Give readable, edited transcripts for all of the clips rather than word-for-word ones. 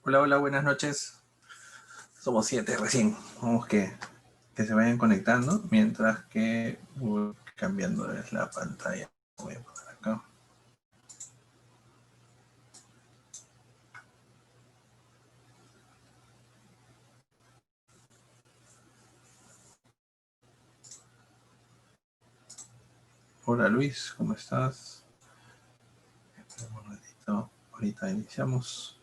Hola, hola, buenas noches. Somos 7 recién. Vamos que se vayan conectando mientras que voy cambiando la pantalla. Voy a poner acá. Hola Luis, ¿cómo estás? Espera un ratito. Ahorita iniciamos.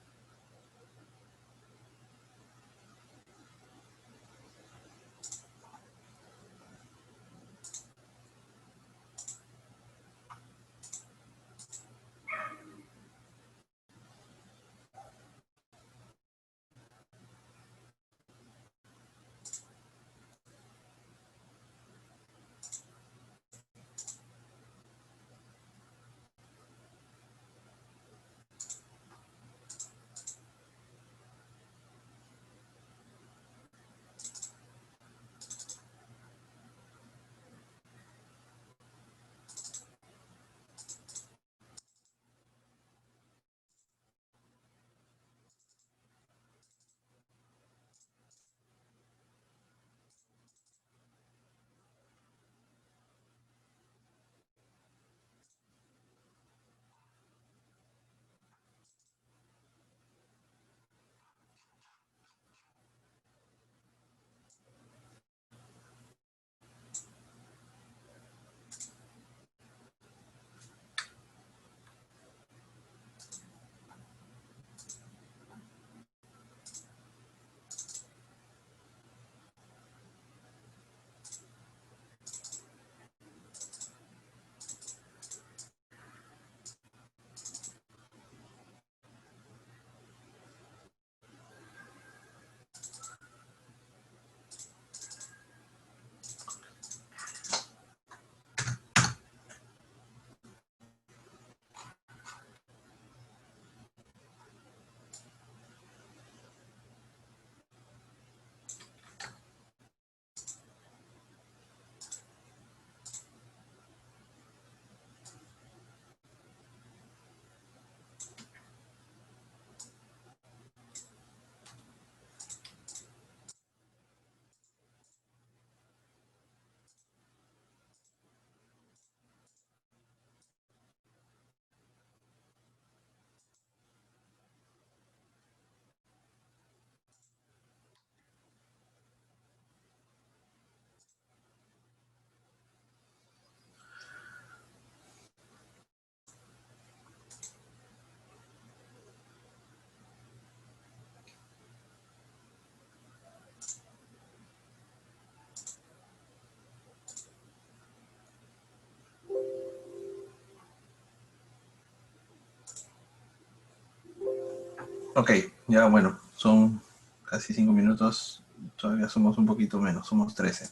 Ok, ya bueno, son casi 5 minutos. Todavía somos un poquito menos, somos 13.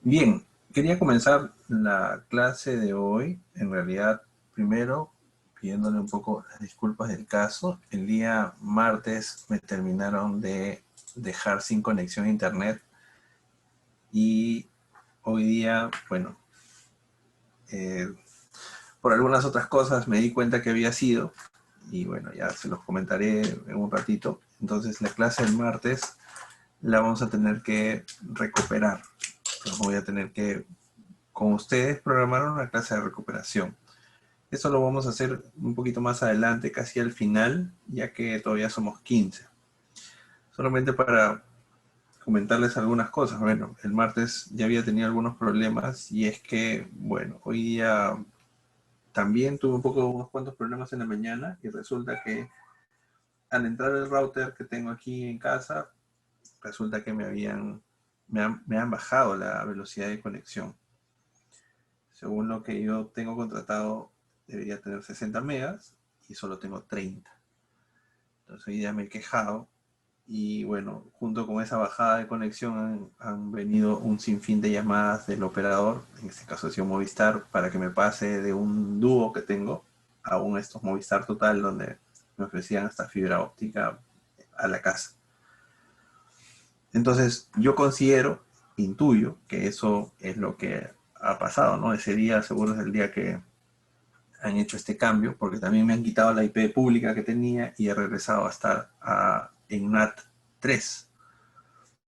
Bien, quería comenzar la clase de hoy, en realidad, primero pidiéndole un poco las disculpas del caso. El día martes me terminaron de dejar sin conexión a internet y hoy día, bueno, eh, por algunas otras cosas me di cuenta que había sido y bueno, ya se los comentaré en un ratito. Entonces la clase del martes la vamos a tener que recuperar. Entonces voy a tener que, con ustedes, programar una clase de recuperación. Eso lo vamos a hacer un poquito más adelante, casi al final, ya que todavía somos 15. Solamente para comentarles algunas cosas. Bueno, el martes ya había tenido algunos problemas y es que, bueno, hoy día también tuve unos cuantos problemas en la mañana y resulta que al entrar el router que tengo aquí en casa, resulta que me han bajado la velocidad de conexión. Según lo que yo tengo contratado, debería tener 60 megas y solo tengo 30. Entonces hoy día me he quejado y bueno, junto con esa bajada de conexión han venido un sinfín de llamadas del operador, en este caso ha sido Movistar, para que me pase de un dúo que tengo a estos Movistar Total, donde me ofrecían hasta fibra óptica a la casa. Entonces yo considero, intuyo, que eso es lo que ha pasado, ¿no? Ese día seguro es el día que han hecho este cambio, porque también me han quitado la IP pública que tenía y he regresado a estar en NAT 3.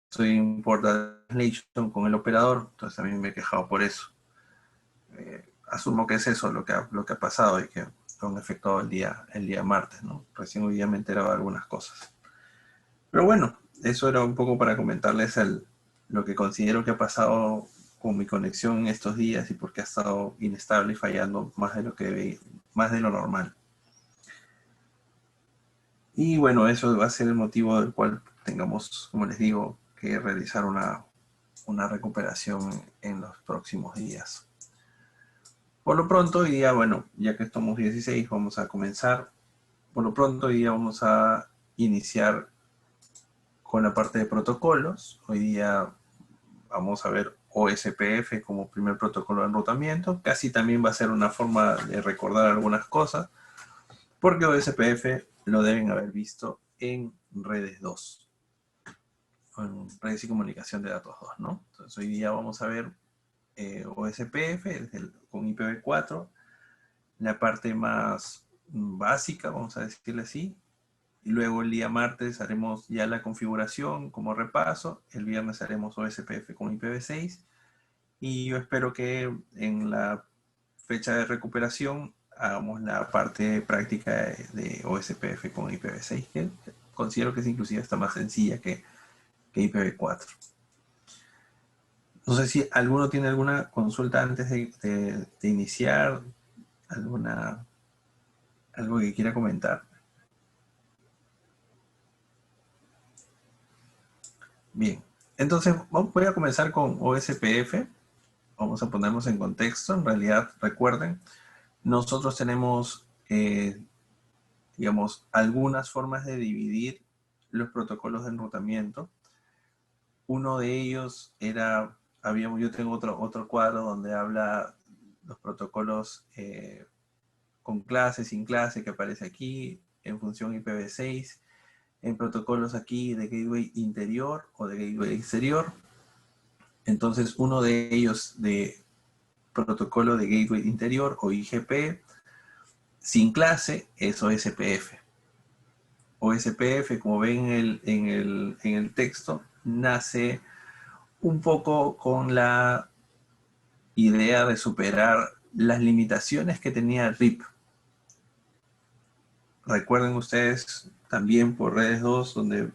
Estoy en Port Translation con el operador, entonces también me he quejado por eso. Asumo que es eso lo que ha pasado y que fue un efecto el día martes, ¿no? Recién hoy día me enteraba de algunas cosas. Pero bueno, eso era un poco para comentarles lo que considero que ha pasado con mi conexión estos días y porque ha estado inestable y fallando más de lo normal. Y bueno, eso va a ser el motivo del cual tengamos, como les digo, que realizar una recuperación en los próximos días. Por lo pronto, hoy día, bueno, ya que estamos 16, vamos a comenzar. Por lo pronto, hoy día vamos a iniciar con la parte de protocolos. Hoy día vamos a ver OSPF como primer protocolo de enrutamiento. Casi también va a ser una forma de recordar algunas cosas, porque OSPF lo deben haber visto en redes 2, en redes y comunicación de datos 2, ¿no? Entonces hoy día vamos a ver OSPF con IPv4, la parte más básica, vamos a decirle así. Y luego el día martes haremos ya la configuración como repaso. El viernes haremos OSPF con IPv6. Y yo espero que en la fecha de recuperación hagamos la parte práctica de OSPF con IPv6, que considero que es inclusive está más sencilla que IPv4. No sé si alguno tiene alguna consulta antes de iniciar, algo que quiera comentar. Bien, entonces voy a comenzar con OSPF. Vamos a ponernos en contexto. En realidad, recuerden, nosotros tenemos, digamos, algunas formas de dividir los protocolos de enrutamiento. Uno de ellos era, yo tengo otro cuadro donde habla los protocolos con clase, sin clase, que aparece aquí, en función IPv6, en protocolos aquí de gateway interior o de gateway exterior. Entonces, uno de ellos de protocolo de gateway interior o IGP, sin clase, es OSPF. OSPF, como ven en el texto, nace un poco con la idea de superar las limitaciones que tenía RIP. Recuerden ustedes también por redes 2, donde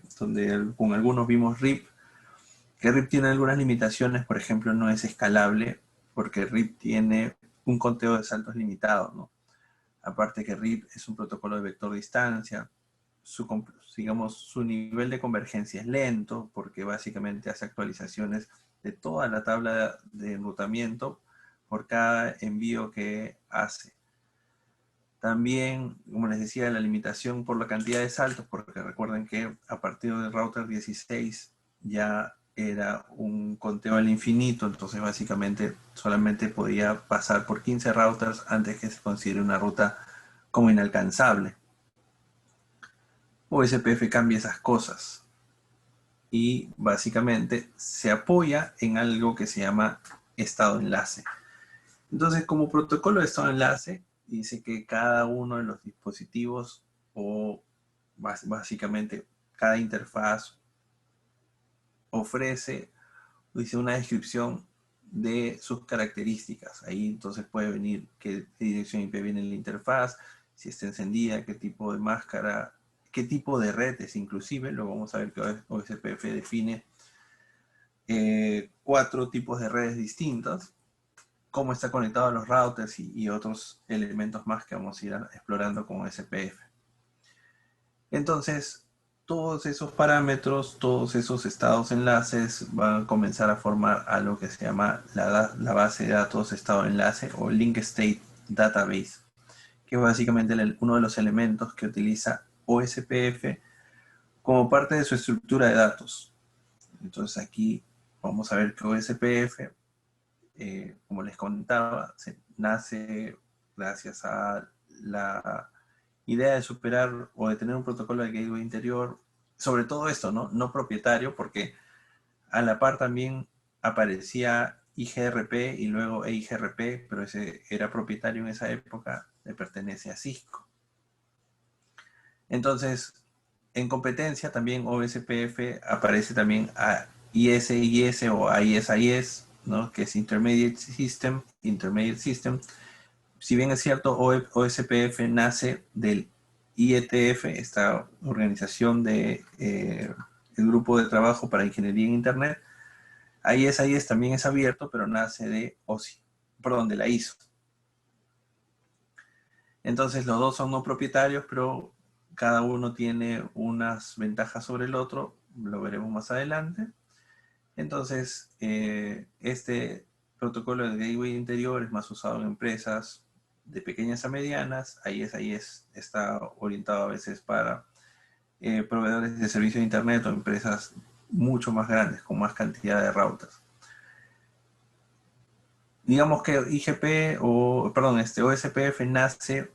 con algunos vimos RIP, que RIP tiene algunas limitaciones, por ejemplo, no es escalable, porque RIP tiene un conteo de saltos limitado, ¿no? Aparte que RIP es un protocolo de vector distancia, digamos, su nivel de convergencia es lento, porque básicamente hace actualizaciones de toda la tabla de enrutamiento por cada envío que hace. También, como les decía, la limitación por la cantidad de saltos, porque recuerden que a partir del router 16 ya era un conteo al infinito, entonces básicamente solamente podía pasar por 15 routers antes que se considere una ruta como inalcanzable. OSPF cambia esas cosas y básicamente se apoya en algo que se llama estado enlace. Entonces, como protocolo de estado enlace, dice que cada uno de los dispositivos o básicamente cada interfaz ofrece, dice, una descripción de sus características. Ahí entonces puede venir qué dirección IP viene en la interfaz, si está encendida, qué tipo de máscara, qué tipo de redes inclusive. Luego vamos a ver que OSPF define 4 tipos de redes distintas, cómo está conectado a los routers y otros elementos más que vamos a ir explorando con OSPF. Entonces, todos esos parámetros, todos esos estados enlaces van a comenzar a formar algo que se llama la base de datos estado enlace o Link State Database, que es básicamente uno de los elementos que utiliza OSPF como parte de su estructura de datos. Entonces aquí vamos a ver que OSPF, como les contaba, nace gracias a la idea de superar o de tener un protocolo de gateway interior, sobre todo esto, ¿no? No propietario, porque a la par también aparecía IGRP y luego EIGRP, pero ese era propietario en esa época, le pertenece a Cisco. Entonces, en competencia también OSPF aparece también a ISIS o AISIS, ¿no? Que es Intermediate System. Si bien es cierto, OSPF nace del IETF, esta organización de el Grupo de Trabajo para Ingeniería en Internet. AISIS también es abierto, pero nace de OSI, perdón, de la ISO. Entonces los dos son no propietarios, pero cada uno tiene unas ventajas sobre el otro, lo veremos más adelante. Entonces, este protocolo de gateway interior es más usado en empresas de pequeñas a medianas. Ahí está orientado a veces para proveedores de servicios de internet o empresas mucho más grandes, con más cantidad de routers. Digamos que OSPF nace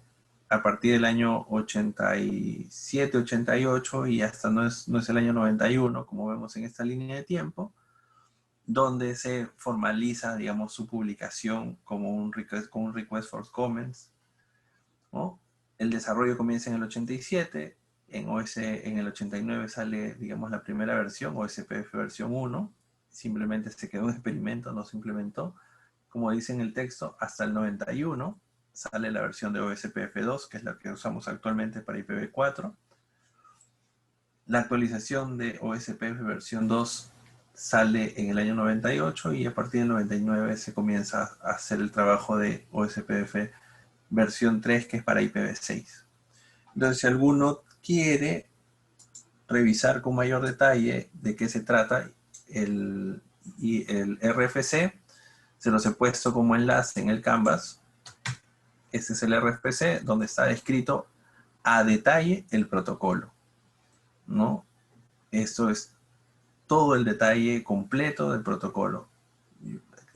a partir del año 87, 88 y hasta no es el año 91, como vemos en esta línea de tiempo, donde se formaliza, digamos, su publicación como un request for comments, ¿no? El desarrollo comienza en el 87, en el 89 sale, digamos, la primera versión, OSPF versión 1, simplemente se quedó un experimento, no se implementó. Como dice en el texto, hasta el 91 sale la versión de OSPF 2, que es la que usamos actualmente para IPv4. La actualización de OSPF versión 2 sale en el año 98 y a partir del 99 se comienza a hacer el trabajo de OSPF versión 3, que es para IPv6. Entonces, si alguno quiere revisar con mayor detalle de qué se trata el RFC, se los he puesto como enlace en el Canvas. Este es el RFC donde está descrito a detalle el protocolo, ¿no? Esto es todo el detalle completo del protocolo.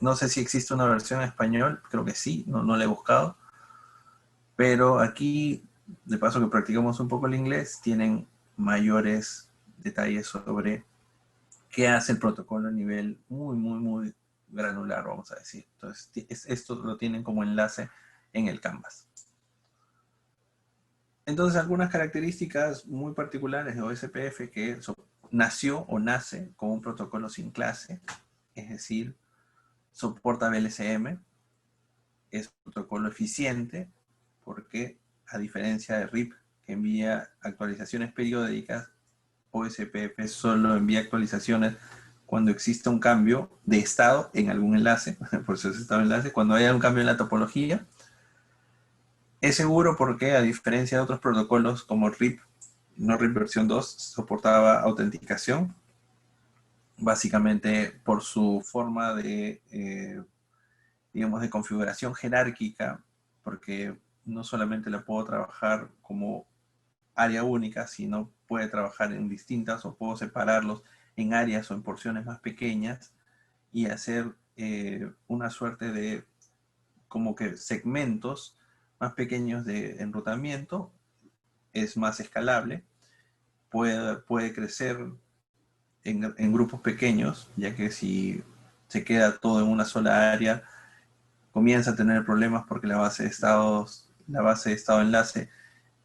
No sé si existe una versión en español, creo que sí, no la he buscado. Pero aquí, de paso que practicamos un poco el inglés, tienen mayores detalles sobre qué hace el protocolo a nivel muy granular, vamos a decir. Entonces, esto lo tienen como enlace en el Canvas. Entonces, algunas características muy particulares de OSPF que nació o nace con un protocolo sin clase, es decir, soporta VLCM, es un protocolo eficiente porque, a diferencia de RIP, que envía actualizaciones periódicas, OSPF solo envía actualizaciones cuando existe un cambio de estado en algún enlace, por eso es estado enlace, cuando haya un cambio en la topología. Es seguro porque, a diferencia de otros protocolos como RIP, no RIP versión 2, soportaba autenticación, básicamente por su forma de, digamos, de configuración jerárquica, porque no solamente la puedo trabajar como área única, sino puede trabajar en distintas, o puedo separarlos en áreas o en porciones más pequeñas y hacer una suerte de como que segmentos más pequeños de enrutamiento. Es más escalable, puede crecer en grupos pequeños, ya que si se queda todo en una sola área, comienza a tener problemas porque la base de estado enlace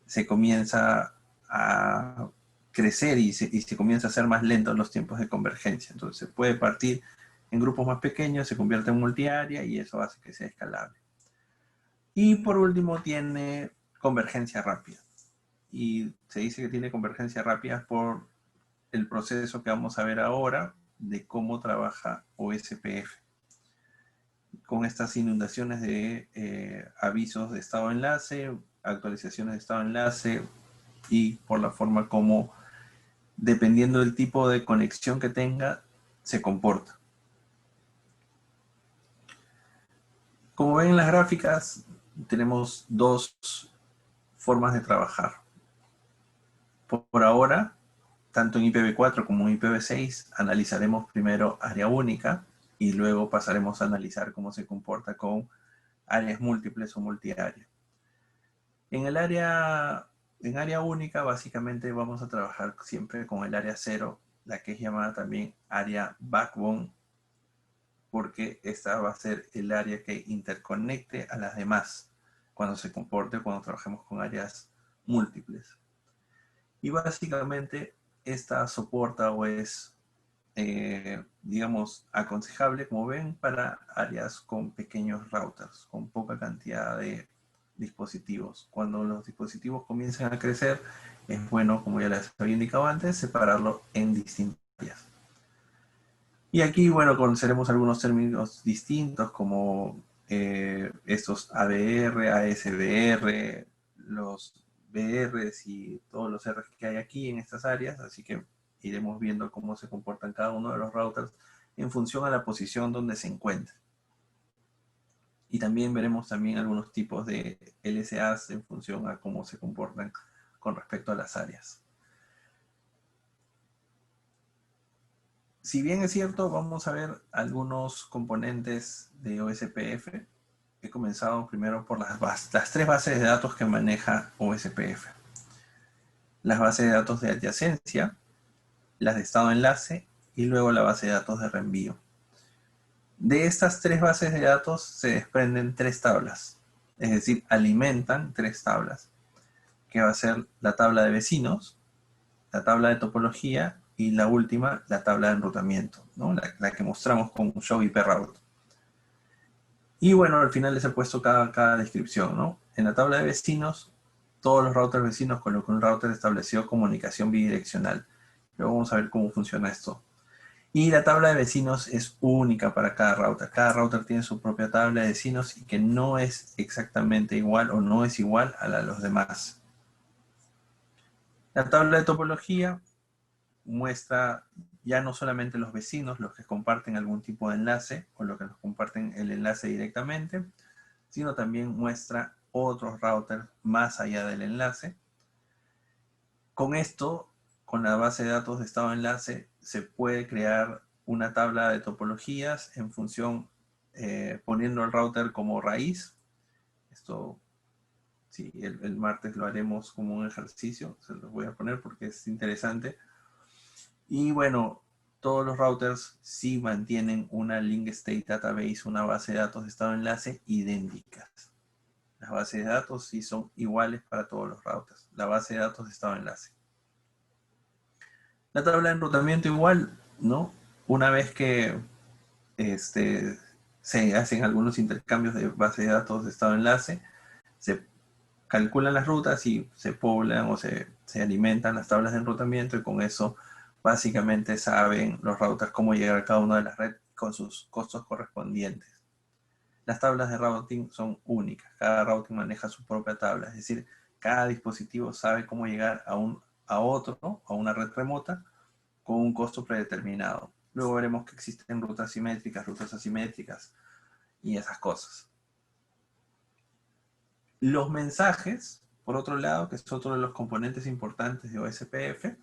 se comienza a crecer y se comienza a hacer más lento los tiempos de convergencia. Entonces se puede partir en grupos más pequeños, se convierte en multiárea y eso hace que sea escalable. Y por último tiene convergencia rápida. Y se dice que tiene convergencia rápida por el proceso que vamos a ver ahora de cómo trabaja OSPF. Con estas inundaciones de avisos de estado enlace, actualizaciones de estado enlace, y por la forma como, dependiendo del tipo de conexión que tenga, se comporta. Como ven en las gráficas, tenemos dos formas de trabajar. Por ahora, tanto en IPv4 como en IPv6, analizaremos primero área única y luego pasaremos a analizar cómo se comporta con áreas múltiples o multiárea. En área única, básicamente vamos a trabajar siempre con el área 0, la que es llamada también área backbone porque esta va a ser el área que interconecte a las demás cuando se comporte, cuando trabajemos con áreas múltiples. Y básicamente esta soporta o es, digamos, aconsejable, como ven, para áreas con pequeños routers, con poca cantidad de dispositivos. Cuando los dispositivos comiencen a crecer, es bueno, como ya les había indicado antes, separarlo en distintas áreas. Y aquí, bueno, conoceremos algunos términos distintos como estos ABR, ASBR, los BRs y todos los Rs que hay aquí en estas áreas, así que iremos viendo cómo se comportan cada uno de los routers en función a la posición donde se encuentra. Y también veremos también algunos tipos de LSAs en función a cómo se comportan con respecto a las áreas. Si bien es cierto, vamos a ver algunos componentes de OSPF. He comenzado primero por las tres bases de datos que maneja OSPF. Las bases de datos de adyacencia, las de estado enlace y luego la base de datos de reenvío. De estas tres bases de datos se desprenden tres tablas, es decir, alimentan tres tablas, que va a ser la tabla de vecinos, la tabla de topología y la última, la tabla de enrutamiento, ¿no? la que mostramos con show IP route. Y bueno, al final les he puesto cada descripción, ¿no? En la tabla de vecinos, todos los routers vecinos con lo que un router estableció comunicación bidireccional. Luego vamos a ver cómo funciona esto. Y la tabla de vecinos es única para cada router. Cada router tiene su propia tabla de vecinos y que no es exactamente igual o no es igual a la de los demás. La tabla de topología muestra ya no solamente los vecinos, los que comparten algún tipo de enlace o los que nos comparten el enlace directamente, sino también muestra otros routers más allá del enlace. Con esto, con la base de datos de estado enlace, se puede crear una tabla de topologías en función, poniendo el router como raíz. Esto, sí, el martes lo haremos como un ejercicio, se los voy a poner porque es interesante. Y bueno, todos los routers sí mantienen una link state database, una base de datos de estado enlace idénticas. Las bases de datos sí son iguales para todos los routers. La base de datos de estado enlace. La tabla de enrutamiento igual, ¿no? Una vez que se hacen algunos intercambios de base de datos de estado enlace, se calculan las rutas y se poblan o se alimentan las tablas de enrutamiento y con eso básicamente saben los routers cómo llegar a cada una de las redes con sus costos correspondientes. Las tablas de routing son únicas, cada routing maneja su propia tabla, es decir, cada dispositivo sabe cómo llegar a otro, ¿no? A una red remota con un costo predeterminado. Luego veremos que existen rutas simétricas, rutas asimétricas y esas cosas. Los mensajes, por otro lado, que es otro de los componentes importantes de OSPF,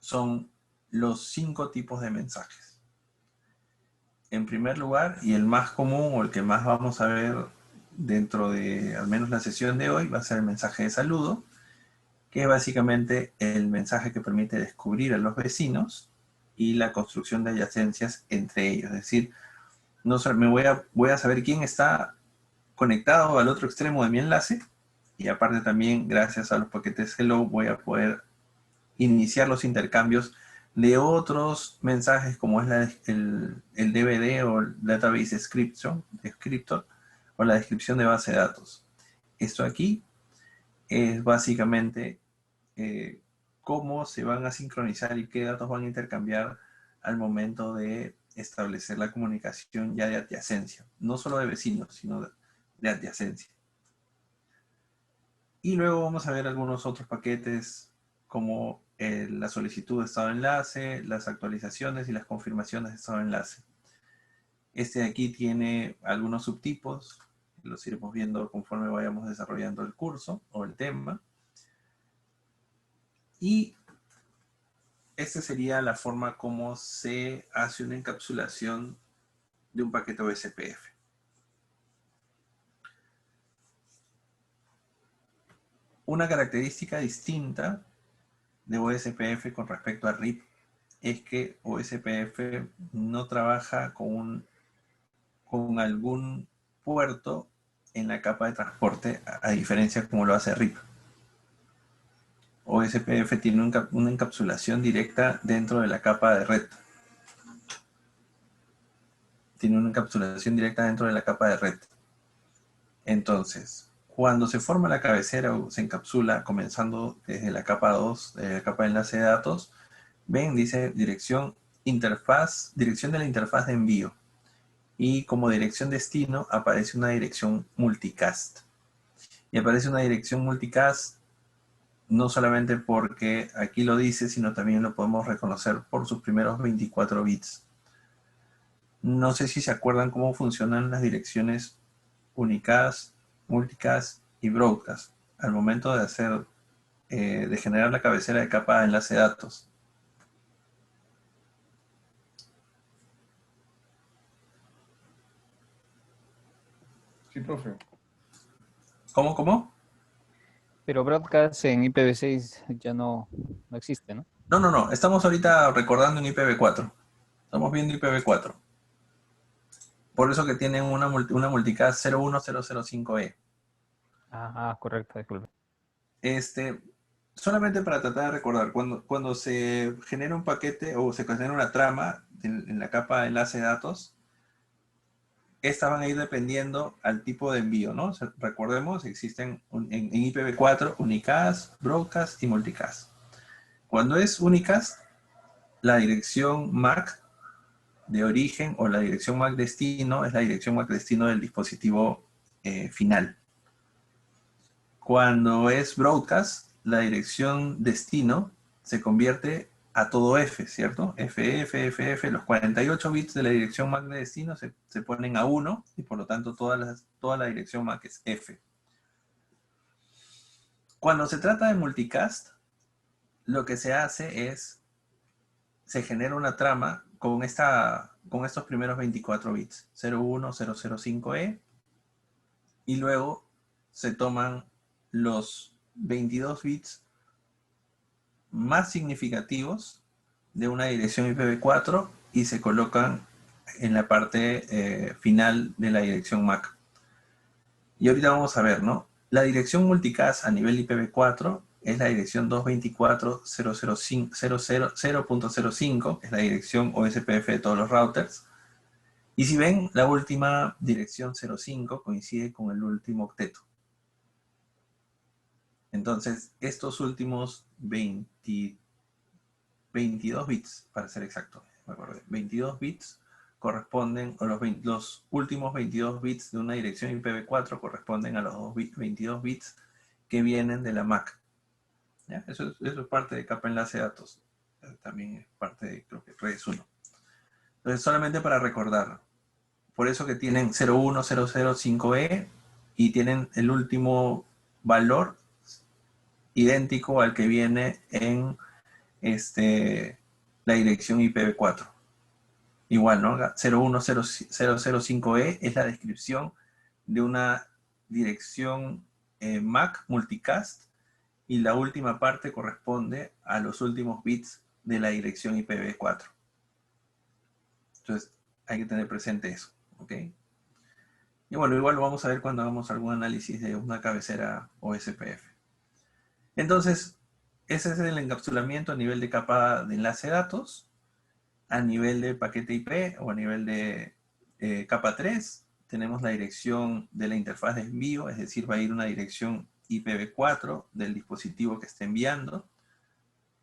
son los 5 tipos de mensajes. En primer lugar, y el más común o el que más vamos a ver dentro de al menos la sesión de hoy, va a ser el mensaje de saludo, que es básicamente el mensaje que permite descubrir a los vecinos y la construcción de adyacencias entre ellos. Es decir, no me voy a saber quién está conectado al otro extremo de mi enlace y aparte también gracias a los paquetes hello voy a poder iniciar los intercambios de otros mensajes como es el DVD o el Database Descriptor o la descripción de base de datos. Esto aquí es básicamente cómo se van a sincronizar y qué datos van a intercambiar al momento de establecer la comunicación ya de adyacencia. No solo de vecinos, sino de adyacencia. Y luego vamos a ver algunos otros paquetes como la solicitud de estado de enlace, las actualizaciones y las confirmaciones de estado de enlace. Este de aquí tiene algunos subtipos, los iremos viendo conforme vayamos desarrollando el curso o el tema. Y esta sería la forma como se hace una encapsulación de un paquete OSPF. Una característica distinta de OSPF con respecto a RIP es que OSPF no trabaja con algún puerto en la capa de transporte, a diferencia como lo hace RIP. OSPF tiene una encapsulación directa dentro de la capa de red. Tiene una encapsulación directa dentro de la capa de red. Entonces, cuando se forma la cabecera o se encapsula, comenzando desde la capa 2, la capa de enlace de datos, ven, dice dirección de la interfaz de envío. Y como dirección destino aparece una dirección multicast. Y aparece una dirección multicast no solamente porque aquí lo dice, sino también lo podemos reconocer por sus primeros 24 bits. No sé si se acuerdan cómo funcionan las direcciones unicast, multicast y broadcast al momento de hacer, de generar la cabecera de capa de enlace de datos. Sí, profe. ¿Cómo? Pero broadcast en IPv6 ya no existe, ¿no? No. Estamos ahorita recordando en IPv4. Estamos viendo IPv4. Por eso que tienen una multicast 01005E. Correcto, disculpe. Solamente para tratar de recordar, cuando se genera un paquete o se genera una trama en la capa de enlace de datos, estas van a ir dependiendo al tipo de envío, ¿no? O sea, recordemos, existen en IPv4 unicast, broadcast y multicast. Cuando es unicast, la dirección MAC de origen o la dirección MAC destino es la dirección MAC destino del dispositivo final. Cuando es broadcast, la dirección destino se convierte a todo F, ¿cierto? F, los 48 bits de la dirección MAC de destino se ponen a 1 y por lo tanto toda la dirección MAC es F. Cuando se trata de multicast, lo que se hace es, se genera una trama con estos primeros 24 bits, 01005E, y luego se toman los 22 bits más significativos de una dirección IPv4 y se colocan en la parte final de la dirección MAC. Y ahorita vamos a ver, ¿no? La dirección multicast a nivel IPv4 es la dirección 224.0.0.05, es la dirección OSPF de todos los routers. Y si ven, la última dirección 05 coincide con el último octeto. Entonces, estos últimos 22 bits, para ser exacto, me acordé, 22 bits corresponden, o los últimos 22 bits de una dirección IPv4 corresponden a los 22 bits que vienen de la MAC. ¿Ya? Eso es parte de capa enlace de datos. También es parte de, creo que, redes 1. Entonces, solamente para recordar, por eso que tienen 01005E y tienen el último valor idéntico al que viene en la dirección IPv4. Igual, ¿no? 01005E es la descripción de una dirección MAC multicast y la última parte corresponde a los últimos bits de la dirección IPv4. Entonces, hay que tener presente eso, ¿ok? Y bueno, igual lo vamos a ver cuando hagamos algún análisis de una cabecera OSPF. Entonces, ese es el encapsulamiento a nivel de capa de enlace de datos. A nivel de paquete IP o a nivel de capa 3, tenemos la dirección de la interfaz de envío, es decir, va a ir una dirección IPv4 del dispositivo que esté enviando.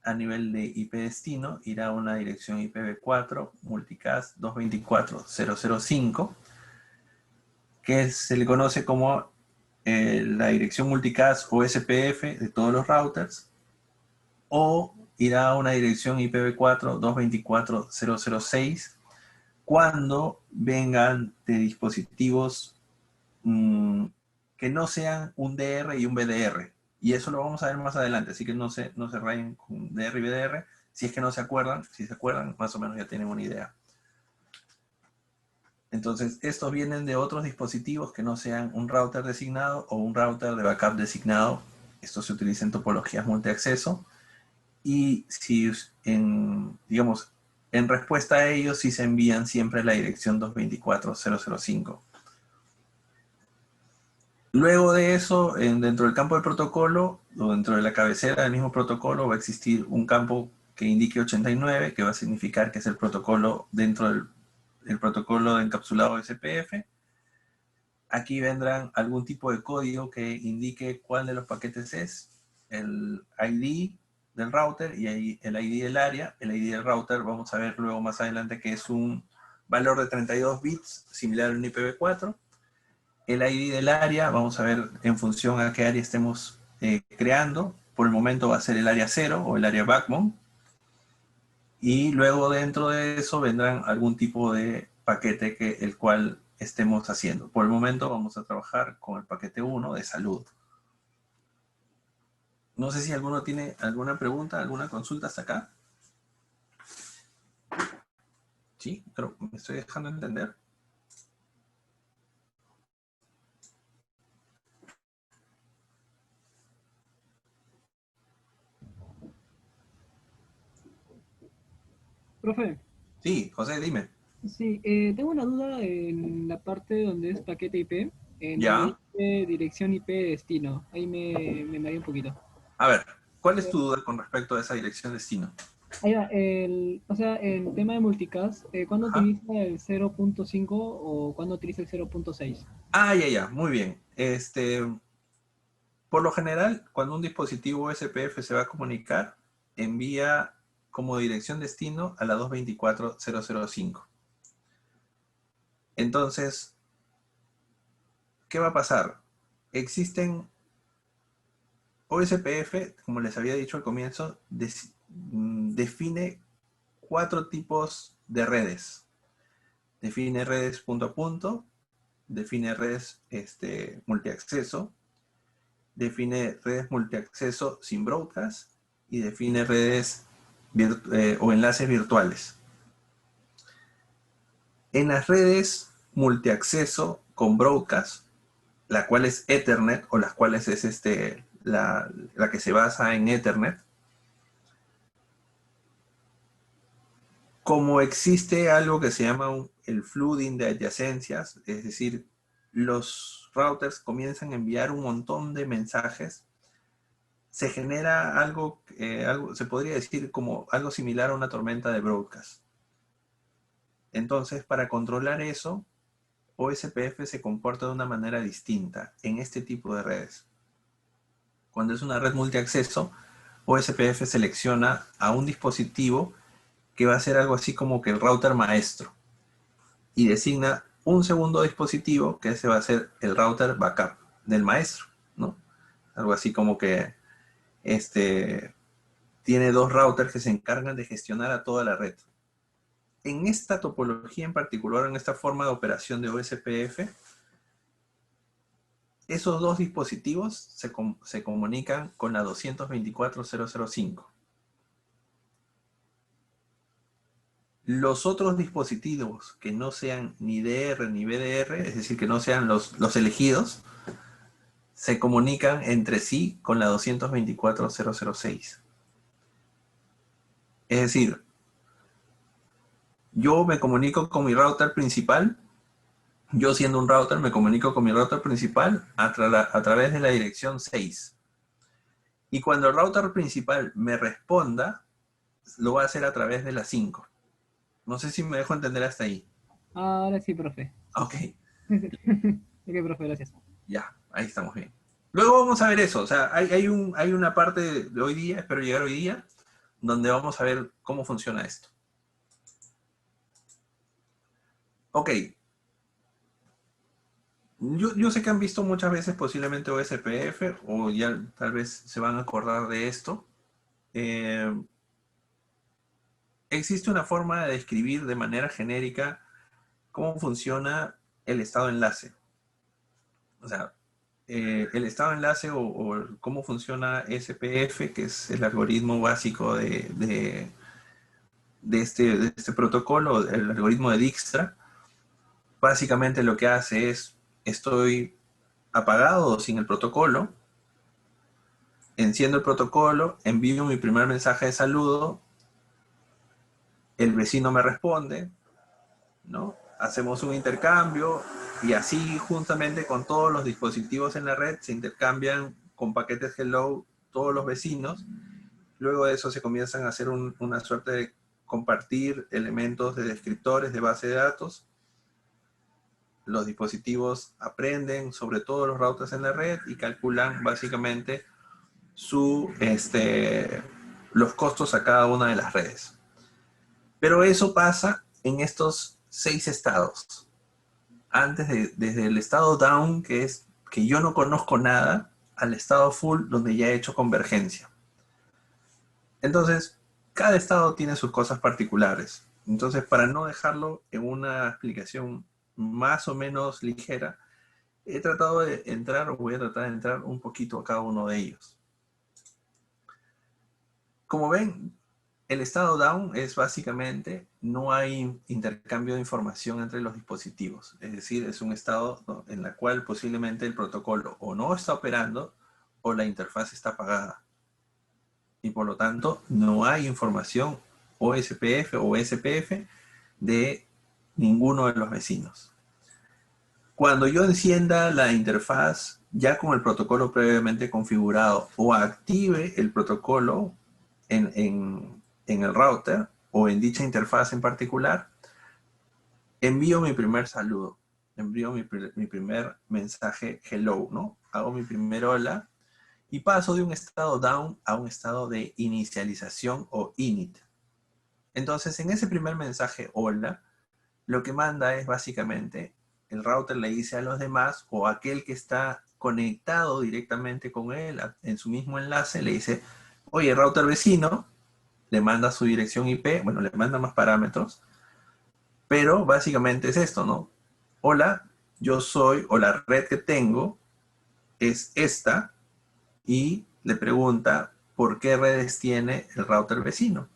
A nivel de IP destino, irá una dirección IPv4 multicast 224.0.0.5, que se le conoce como la dirección multicast o SPF de todos los routers, o irá a una dirección IPv4 224.0.0.6 cuando vengan de dispositivos que no sean un DR y un BDR. Y eso lo vamos a ver más adelante, así que no se rayen con DR y BDR. Si es que no se acuerdan, si se acuerdan, más o menos ya tienen una idea. Entonces, estos vienen de otros dispositivos que no sean un router designado o un router de backup designado. Esto se utiliza en topologías multiacceso. y si digamos, en respuesta a ellos, sí se envían siempre a la dirección 224.0.0.5. Luego de eso, dentro del campo del protocolo, o dentro de la cabecera del mismo protocolo, va a existir un campo que indique 89, que va a significar que es el protocolo dentro del protocolo de encapsulado SPF. Aquí vendrán algún tipo de código que indique cuál de los paquetes es, el ID del router y el ID del área. El ID del router vamos a ver luego más adelante que es un valor de 32 bits, similar a un IPv4. El ID del área, vamos a ver en función a qué área estemos creando. Por el momento va a ser el área 0 o el área backbone. Y luego dentro de eso vendrán algún tipo de paquete el cual estemos haciendo. Por el momento vamos a trabajar con el paquete 1 de salud. No sé si alguno tiene alguna pregunta, alguna consulta hasta acá. Sí, pero me estoy dejando entender. Profe, Sí, José, dime. sí, tengo una duda en la parte donde es paquete IP, en donde Ya. dice dirección IP destino. Ahí me mareé un poquito. A ver, ¿cuál es Eh, tu duda con respecto a esa dirección destino? Ahí va, o sea, en tema de multicast, ¿cuándo Ajá. utiliza el 0.5 o cuándo utiliza el 0.6? Ah, ya, muy bien. Por lo general, cuando un dispositivo SPF se va a comunicar, envía como dirección destino a la 224.0.0.5. Entonces, ¿qué va a pasar? Existen OSPF, como les había dicho al comienzo, define 4 tipos de redes. Define redes punto a punto, define redes multiacceso, define redes multiacceso sin broadcast y define redes o enlaces virtuales. En las redes multiacceso con broadcast, la cual es Ethernet o las cuales es la que se basa en Ethernet, como existe algo que se llama el flooding de adyacencias, es decir, los routers comienzan a enviar un montón de mensajes, se genera algo, se podría decir como algo similar a una tormenta de broadcast. Entonces, para controlar eso, OSPF se comporta de una manera distinta en este tipo de redes. Cuando es una red multiacceso, OSPF selecciona a un dispositivo que va a ser algo así como que el router maestro y designa un segundo dispositivo que ese va a ser el router backup del maestro, ¿no? Algo así como que tiene 2 routers que se encargan de gestionar a toda la red. En esta topología en particular, en esta forma de operación de OSPF, esos 2 dispositivos se comunican con la 224.0.0.5. Los otros dispositivos que no sean ni DR ni BDR, es decir, que no sean los elegidos, se comunican entre sí con la 224.0.0.6. Es decir, yo me comunico con mi router principal, yo siendo un router me comunico con mi router principal a través de la dirección 6. Y cuando el router principal me responda, lo va a hacer a través de la 5. No sé si me dejo entender hasta ahí. Ahora sí, profe. Ok, Ok, profe, gracias. ya, ahí estamos bien. Luego vamos a ver eso, o sea, hay una parte de hoy día, espero llegar hoy día, donde vamos a ver cómo funciona esto. Ok, yo sé que han visto muchas veces posiblemente OSPF, o ya tal vez se van a acordar de esto. Existe una forma de describir de manera genérica cómo funciona el estado enlace. O sea, el estado enlace o cómo funciona SPF, que es el algoritmo básico de este protocolo, el algoritmo de Dijkstra, básicamente lo que hace es, estoy apagado o sin el protocolo, enciendo el protocolo, envío mi primer mensaje de saludo, el vecino me responde, ¿no? Hacemos un intercambio y así juntamente con todos los dispositivos en la red se intercambian con paquetes hello todos los vecinos. Luego de eso se comienzan a hacer una suerte de compartir elementos de descriptores de base de datos. Los dispositivos aprenden sobre todos los routers en la red y calculan básicamente los costos a cada una de las redes. Pero eso pasa en estos 6 estados. Desde el estado down, que es que yo no conozco nada, al estado full, donde ya he hecho convergencia. Entonces, cada estado tiene sus cosas particulares. Entonces, para no dejarlo en una explicación más o menos ligera, he tratado de entrar, o voy a tratar de entrar un poquito a cada uno de ellos. Como ven, el estado down es básicamente no hay intercambio de información entre los dispositivos. Es decir, es un estado en el cual posiblemente el protocolo o no está operando o la interfaz está apagada. Y por lo tanto, no hay información OSPF o SPF de ninguno de los vecinos. Cuando yo encienda la interfaz ya con el protocolo previamente configurado o active el protocolo en el router o en dicha interfaz en particular, envío mi primer saludo, envío mi primer mensaje hello, ¿no? Hago mi primer hola y paso de un estado down a un estado de inicialización o init. Entonces, en ese primer mensaje hola, lo que manda es básicamente, el router le dice a los demás o aquel que está conectado directamente con él en su mismo enlace, le dice, oye, router vecino, le manda su dirección IP, bueno, le manda más parámetros, pero básicamente es esto, ¿no? Hola, yo soy, o la red que tengo es esta, y le pregunta por qué redes tiene el router vecino.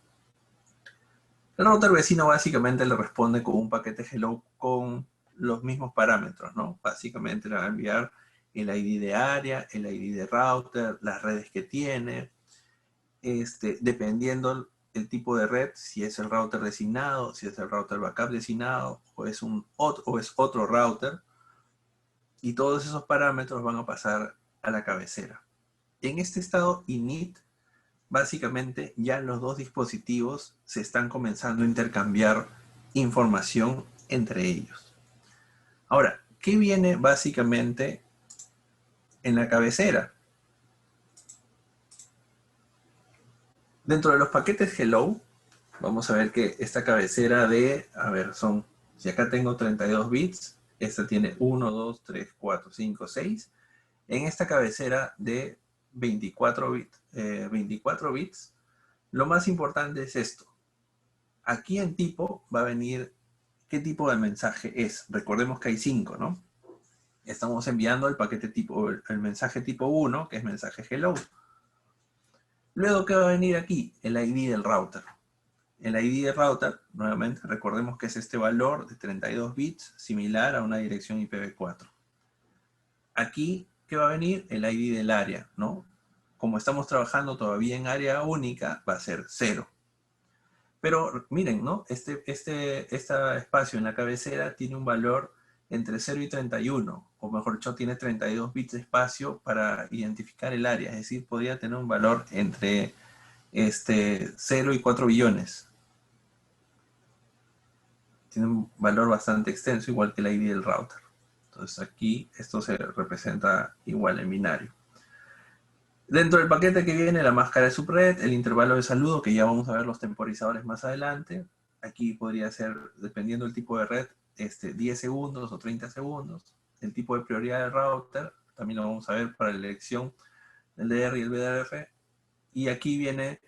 El router vecino básicamente le responde con un paquete hello con los mismos parámetros, ¿no? Básicamente le va a enviar el ID de área, el ID de router, las redes que tiene, dependiendo el tipo de red, si es el router designado, si es el router backup designado, o es otro router, y todos esos parámetros van a pasar a la cabecera. En este estado init, básicamente ya los dos dispositivos se están comenzando a intercambiar información entre ellos. Ahora, ¿qué viene básicamente en la cabecera? Dentro de los paquetes hello, vamos a ver que esta cabecera si acá tengo 32 bits, esta tiene 1, 2, 3, 4, 5, 6. En esta cabecera de 24 bits, lo más importante es esto. Aquí en tipo va a venir qué tipo de mensaje es. Recordemos que hay 5, ¿no? Estamos enviando el paquete tipo, el mensaje tipo 1, que es mensaje hello. Luego, ¿qué va a venir aquí? El ID del router. El ID del router, nuevamente, recordemos que es este valor de 32 bits, similar a una dirección IPv4. Aquí, ¿qué va a venir? El ID del área, ¿no? Como estamos trabajando todavía en área única, va a ser 0. Pero miren, ¿no? Este espacio en la cabecera tiene un valor entre 0 y 31, o mejor dicho, tiene 32 bits de espacio para identificar el área. Es decir, podría tener un valor entre 0 y 4 billones. Tiene un valor bastante extenso, igual que el ID del router. Entonces aquí esto se representa igual en binario. Dentro del paquete que viene la máscara de subred, el intervalo de saludo, que ya vamos a ver los temporizadores más adelante. Aquí podría ser, dependiendo del tipo de red, 10 segundos o 30 segundos. El tipo de prioridad del router, también lo vamos a ver para la elección del DR y el BDR. Y aquí viene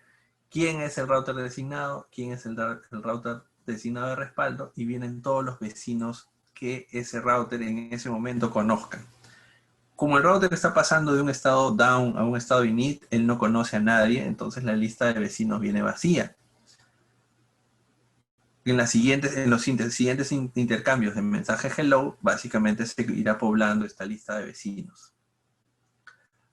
quién es el router designado, quién es el router designado de respaldo, y vienen todos los vecinos que ese router en ese momento conozcan. Como el router está pasando de un estado down a un estado init, él no conoce a nadie, entonces la lista de vecinos viene vacía. En los siguientes intercambios de mensaje hello, básicamente se irá poblando esta lista de vecinos.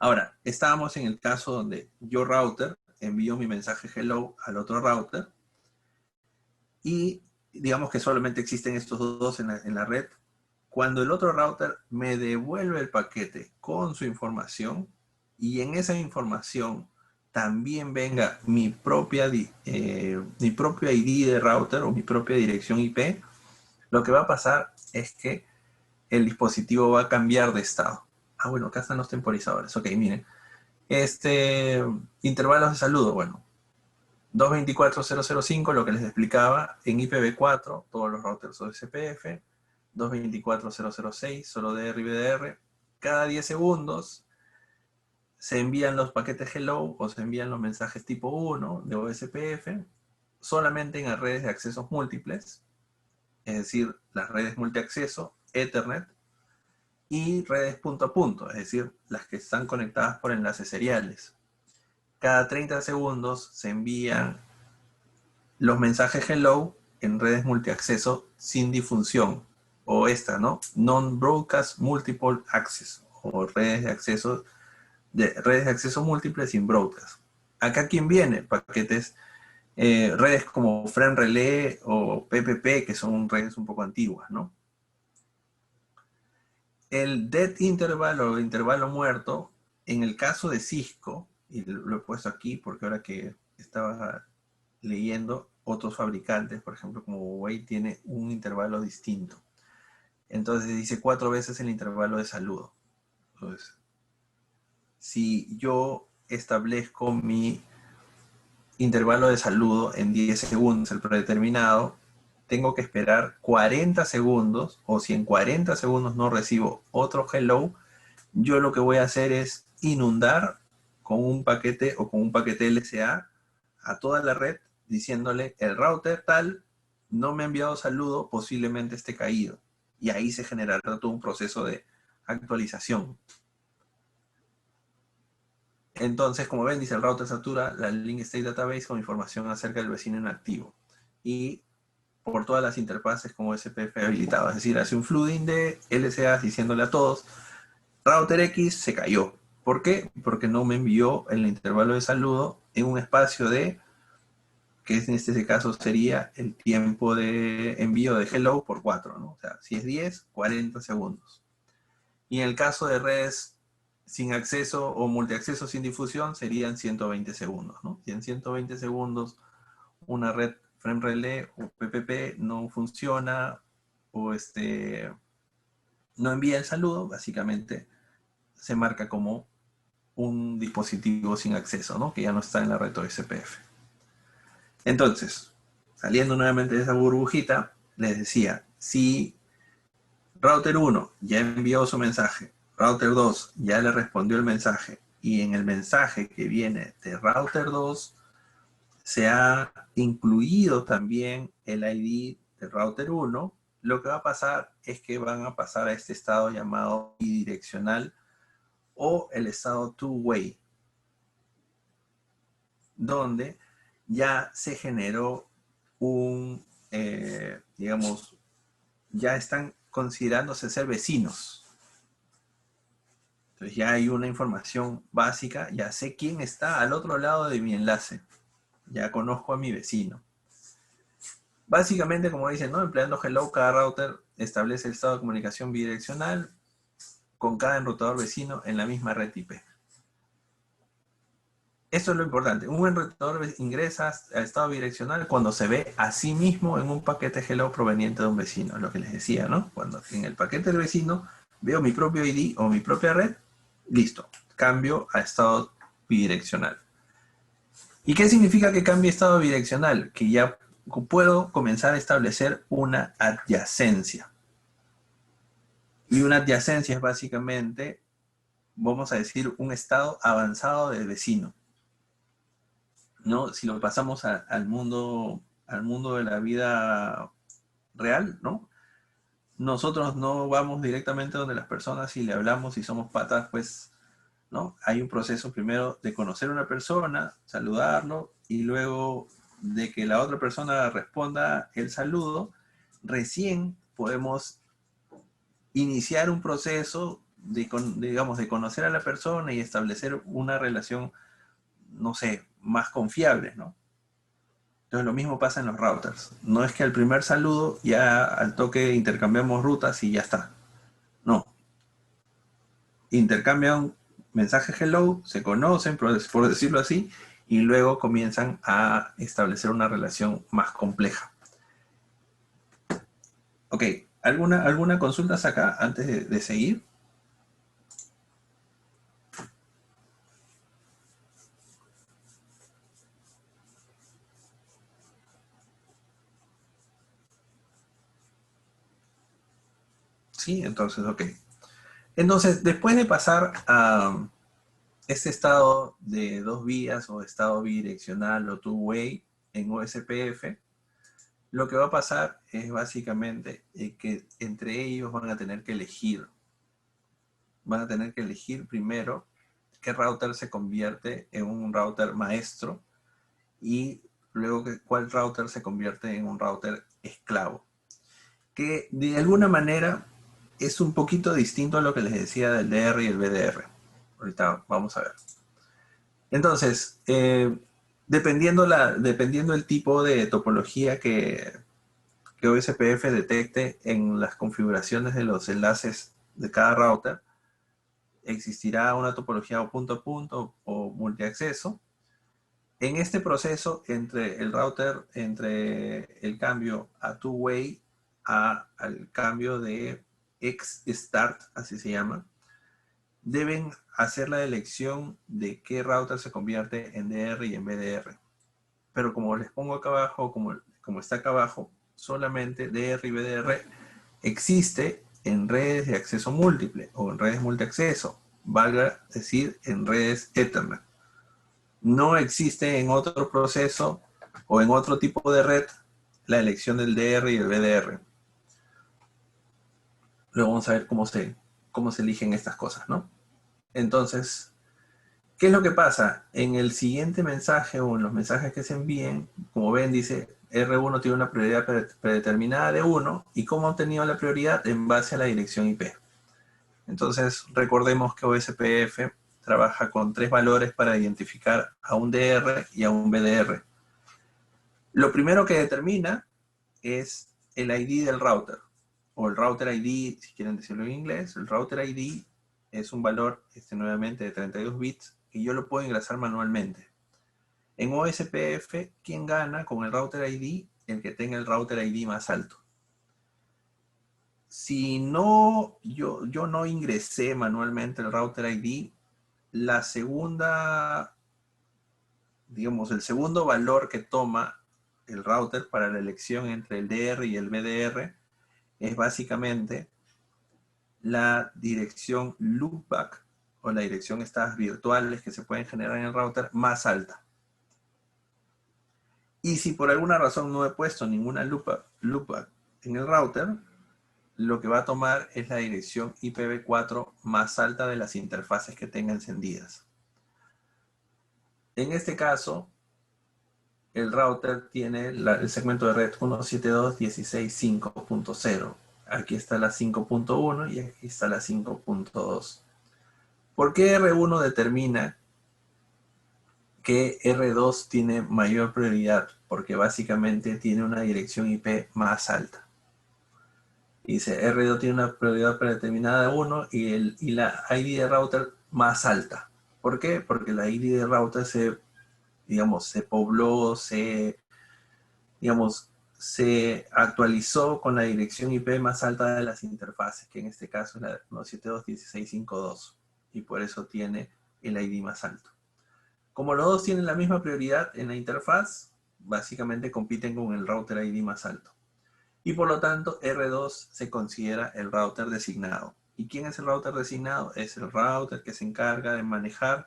Ahora, estábamos en el caso donde yo router envío mi mensaje hello al otro router y digamos que solamente existen estos dos en la red. Cuando el otro router me devuelve el paquete con su información y en esa información también venga mi propio ID de router o mi propia dirección IP, lo que va a pasar es que el dispositivo va a cambiar de estado. Ah, bueno, acá están los temporizadores. Ok, miren. Intervalos de saludo, bueno. 224.005, lo que les explicaba, en IPv4, todos los routers son SPF. 224.006, solo DR y BDR. Cada 10 segundos se envían los paquetes hello o se envían los mensajes tipo 1 de OSPF solamente en las redes de accesos múltiples, es decir, las redes multiacceso, Ethernet, y redes punto a punto, es decir, las que están conectadas por enlaces seriales. Cada 30 segundos se envían los mensajes hello en redes multiacceso sin difusión, o esta, ¿no? Non-broadcast multiple access, o redes de acceso múltiples sin broadcast. Acá, ¿quién viene? Paquetes, redes como Frame Relay o PPP, que son redes un poco antiguas, ¿no? El dead interval o intervalo muerto, en el caso de Cisco, y lo he puesto aquí porque ahora que estaba leyendo, otros fabricantes, por ejemplo como Huawei, tiene un intervalo distinto. Entonces dice 4 veces el intervalo de saludo. Entonces, si yo establezco mi intervalo de saludo en 10 segundos, el predeterminado, tengo que esperar 40 segundos, o si en 40 segundos no recibo otro hello, yo lo que voy a hacer es inundar con un paquete o con un paquete LSA a toda la red diciéndole el router tal no me ha enviado saludo, posiblemente esté caído. Y ahí se generará todo un proceso de actualización. Entonces, como ven, dice el router satura la link state database con información acerca del vecino inactivo. Y por todas las interfaces como SPF habilitado. Es decir, hace un flooding de LSA diciéndole a todos, router X se cayó. ¿Por qué? Porque no me envió el intervalo de saludo en un espacio de, que en este caso sería el tiempo de envío de hello por 4, ¿no? O sea, si es 10, 40 segundos. Y en el caso de redes sin acceso o multiacceso sin difusión serían 120 segundos, ¿no? Si en 120 segundos una red Frame Relay o PPP no funciona o no envía el saludo, básicamente se marca como un dispositivo sin acceso, ¿no? Que ya no está en la red OSPF. Entonces, saliendo nuevamente de esa burbujita, les decía, si router 1 ya envió su mensaje, router 2 ya le respondió el mensaje, y en el mensaje que viene de router 2 se ha incluido también el ID del router 1, lo que va a pasar es que van a pasar a este estado llamado bidireccional o el estado two-way, donde ya se generó digamos, ya están considerándose ser vecinos. Entonces ya hay una información básica, ya sé quién está al otro lado de mi enlace, ya conozco a mi vecino. Básicamente, como dicen, ¿no? Empleando hello, cada router establece el estado de comunicación bidireccional con cada enrutador vecino en la misma red IP. Esto es lo importante. Un enrutador ingresa al estado bidireccional cuando se ve a sí mismo en un paquete hello proveniente de un vecino. Lo que les decía, ¿no? Cuando en el paquete del vecino veo mi propio ID o mi propia red, listo. Cambio a estado bidireccional. ¿Y qué significa que cambie estado bidireccional? Que ya puedo comenzar a establecer una adyacencia. Y una adyacencia es básicamente, vamos a decir, un estado avanzado del vecino, ¿no? Si lo pasamos al mundo de la vida real, ¿no? Nosotros no vamos directamente donde las personas y le hablamos y somos patas, pues, ¿no? Hay un proceso primero de conocer a una persona, saludarlo, y luego de que la otra persona responda el saludo, recién podemos iniciar un proceso digamos, de conocer a la persona y establecer una relación, no sé, más confiable, ¿no? Entonces lo mismo pasa en los routers. No es que al primer saludo ya al toque intercambiamos rutas y ya está. No. Intercambian mensajes hello, se conocen, por decirlo así, y luego comienzan a establecer una relación más compleja. Ok, ¿alguna consulta acá antes de seguir? Sí, entonces, ok. Entonces, después de pasar a este estado de dos vías o estado bidireccional o two-way en OSPF, lo que va a pasar es básicamente que entre ellos van a tener que elegir. Van a tener que elegir primero qué router se convierte en un router maestro y luego cuál router se convierte en un router esclavo. Que de alguna manera es un poquito distinto a lo que les decía del DR y el BDR. Ahorita vamos a ver. Entonces, dependiendo el tipo de topología que OSPF detecte en las configuraciones de los enlaces de cada router, existirá una topología o punto a punto o multiacceso. En este proceso, entre el cambio a two-way al cambio de X-Start, así se llama, deben hacer la elección de qué router se convierte en DR y en BDR. Pero como les pongo acá abajo, como está acá abajo, solamente DR y BDR existe en redes de acceso múltiple o en redes multiacceso, valga decir, en redes Ethernet. No existe en otro proceso o en otro tipo de red la elección del DR y el BDR. Luego vamos a ver cómo se eligen estas cosas, ¿no? Entonces, ¿qué es lo que pasa? En el siguiente mensaje o en los mensajes que se envíen, como ven, dice R1 tiene una prioridad predeterminada de 1 y cómo ha obtenido la prioridad en base a la dirección IP. Entonces, recordemos que OSPF trabaja con 3 valores para identificar a un DR y a un BDR. Lo primero que determina es el ID del router, o el router ID, si quieren decirlo en inglés. El router ID es un valor, nuevamente, de 32 bits, y yo lo puedo ingresar manualmente. En OSPF, ¿quién gana con el router ID? El que tenga el router ID más alto. Si no, yo no ingresé manualmente el router ID, la segunda, digamos, el segundo valor que toma el router para la elección entre el DR y el BDR es básicamente la dirección loopback o la dirección estas virtuales que se pueden generar en el router más alta. Y si por alguna razón no he puesto ninguna loopback en el router, lo que va a tomar es la dirección IPv4 más alta de las interfaces que tenga encendidas. En este caso, el router tiene el segmento de red 172.16.5.0. Aquí está la 5.1 y aquí está la 5.2. ¿Por qué R1 determina que R2 tiene mayor prioridad? Porque básicamente tiene una dirección IP más alta. Dice, R2 tiene una prioridad predeterminada de 1 y la ID de router más alta. ¿Por qué? Porque la ID de router se pobló, se actualizó con la dirección IP más alta de las interfaces, que en este caso es la 172.16.5.2, y por eso tiene el ID más alto. Como los dos tienen la misma prioridad en la interfaz, básicamente compiten con el router ID más alto. Y por lo tanto, R2 se considera el router designado. ¿Y quién es el router designado? Es el router que se encarga de manejar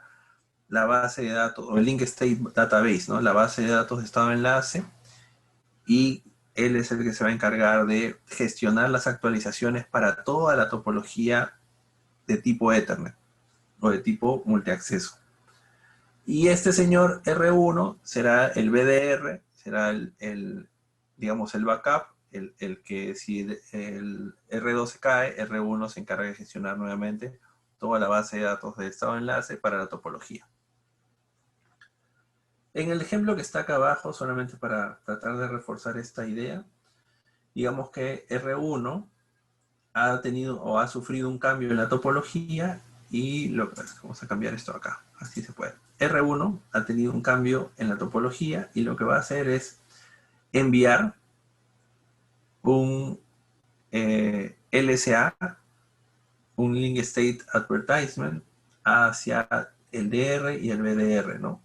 la base de datos, o el Link State Database, ¿no? La base de datos de estado de enlace, y él es el que se va a encargar de gestionar las actualizaciones para toda la topología de tipo Ethernet o de tipo multiacceso. Y este señor R1 será el BDR, será el backup, el que si el R2 se cae, R1 se encarga de gestionar nuevamente toda la base de datos de estado de enlace para la topología. En el ejemplo que está acá abajo, solamente para tratar de reforzar esta idea, digamos que R1 ha tenido o ha sufrido un cambio en la topología y vamos a cambiar esto acá, así se puede. R1 ha tenido un cambio en la topología y lo que va a hacer es enviar un LSA, un Link State Advertisement, hacia el DR y el BDR, ¿no?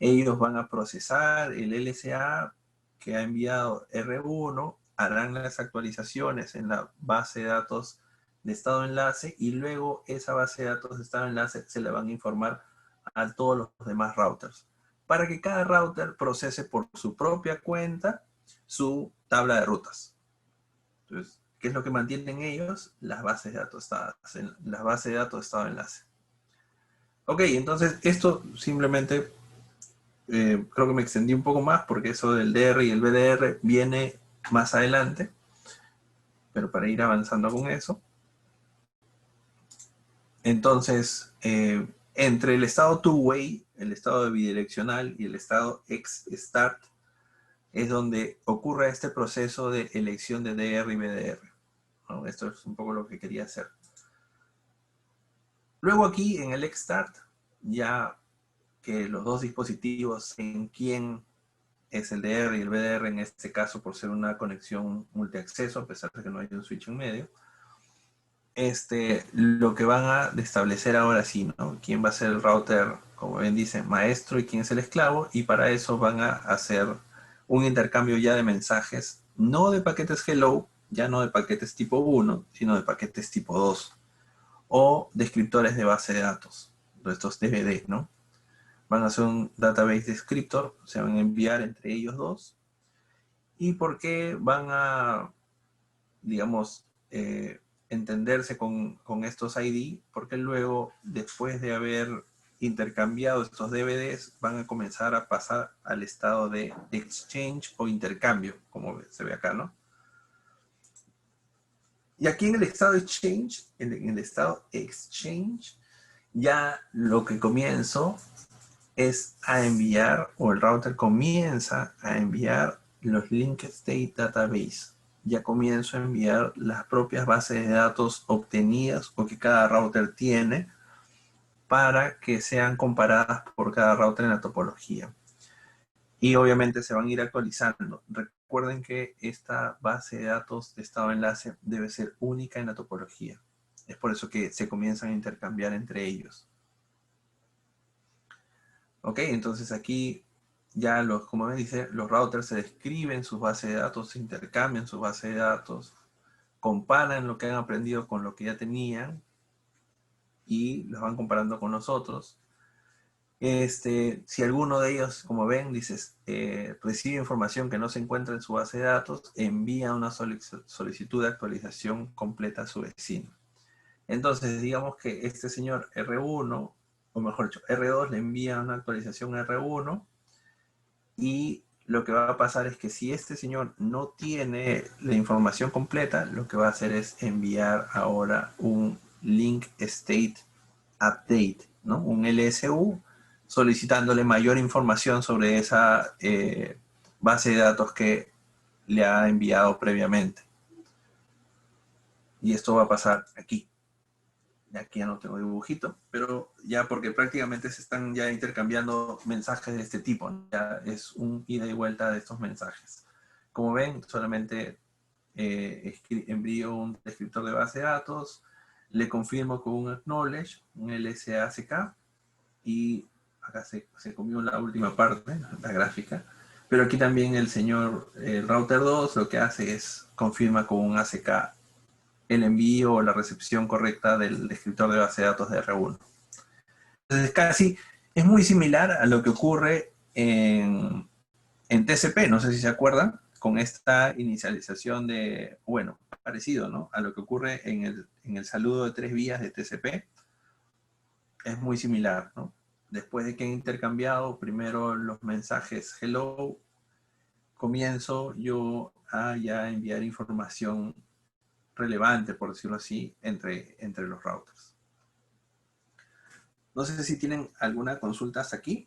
Ellos van a procesar el LSA que ha enviado R1, harán las actualizaciones en la base de datos de estado de enlace y luego esa base de datos de estado de enlace se le van a informar a todos los demás routers para que cada router procese por su propia cuenta su tabla de rutas. Entonces, ¿qué es lo que mantienen ellos? Las bases de datos de estado de enlace. Ok, entonces esto simplemente creo que me extendí un poco más porque eso del DR y el BDR viene más adelante, pero para ir avanzando con eso. Entonces, entre el estado two-way, el estado bidireccional y el estado ex-start, es donde ocurre este proceso de elección de DR y BDR, ¿no? Esto es un poco lo que quería hacer. Luego aquí en el ex-start, ya que los dos dispositivos en quién es el DR y el BDR en este caso por ser una conexión multiacceso, a pesar de que no hay un switch en medio, lo que van a establecer ahora sí, ¿no? ¿Quién va a ser el router, como bien dice, maestro y quién es el esclavo? Y para eso van a hacer un intercambio ya de mensajes, no de paquetes hello, ya no de paquetes tipo 1, sino de paquetes tipo 2, o descriptores de base de datos, de estos DVD, ¿no? Van a hacer un database descriptor, se van a enviar entre ellos dos. ¿Y por qué van a, digamos, entenderse con estos ID? Porque luego, después de haber intercambiado estos DVDs, van a comenzar a pasar al estado de exchange o intercambio, como se ve acá, ¿no? Y aquí en el estado exchange, en el estado exchange, ya lo que comienzo es a enviar, o el router comienza a enviar los Link State Database. Ya comienzo a enviar las propias bases de datos obtenidas o que cada router tiene para que sean comparadas por cada router en la topología. Y obviamente se van a ir actualizando. Recuerden que esta base de datos de estado de enlace debe ser única en la topología. Es por eso que se comienzan a intercambiar entre ellos. Ok, entonces aquí ya como me dice, los routers se describen sus bases de datos, se intercambian sus bases de datos, comparan lo que han aprendido con lo que ya tenían y los van comparando con nosotros. Si alguno de ellos, como ven, dices, recibe información que no se encuentra en su base de datos, envía una solicitud de actualización completa a su vecino. Entonces, digamos que este señor R1, o mejor dicho, R2 le envía una actualización a R1 y lo que va a pasar es que si este señor no tiene la información completa, lo que va a hacer es enviar ahora un Link State Update, ¿no? Un LSU, solicitándole mayor información sobre esa base de datos que le ha enviado previamente. Y esto va a pasar aquí. Aquí ya no tengo dibujito, pero ya porque prácticamente se están ya intercambiando mensajes de este tipo, ¿no? Ya es un ida y vuelta de estos mensajes. Como ven, solamente envío un descriptor de base de datos, le confirmo con un acknowledge, un LSACK, y acá se comió la última parte, la gráfica, pero aquí también el señor router 2 lo que hace es confirma con un ACK el envío o la recepción correcta del descriptor de base de datos de R1. Entonces es muy similar a lo que ocurre en TCP, no sé si se acuerdan, con esta inicialización de, bueno, parecido, ¿no? A lo que ocurre en el saludo de 3 vías de TCP. Es muy similar, ¿no? Después de que han intercambiado primero los mensajes hello, comienzo yo a ya enviar información relevante, por decirlo así, entre los routers. No sé si tienen alguna consulta hasta aquí.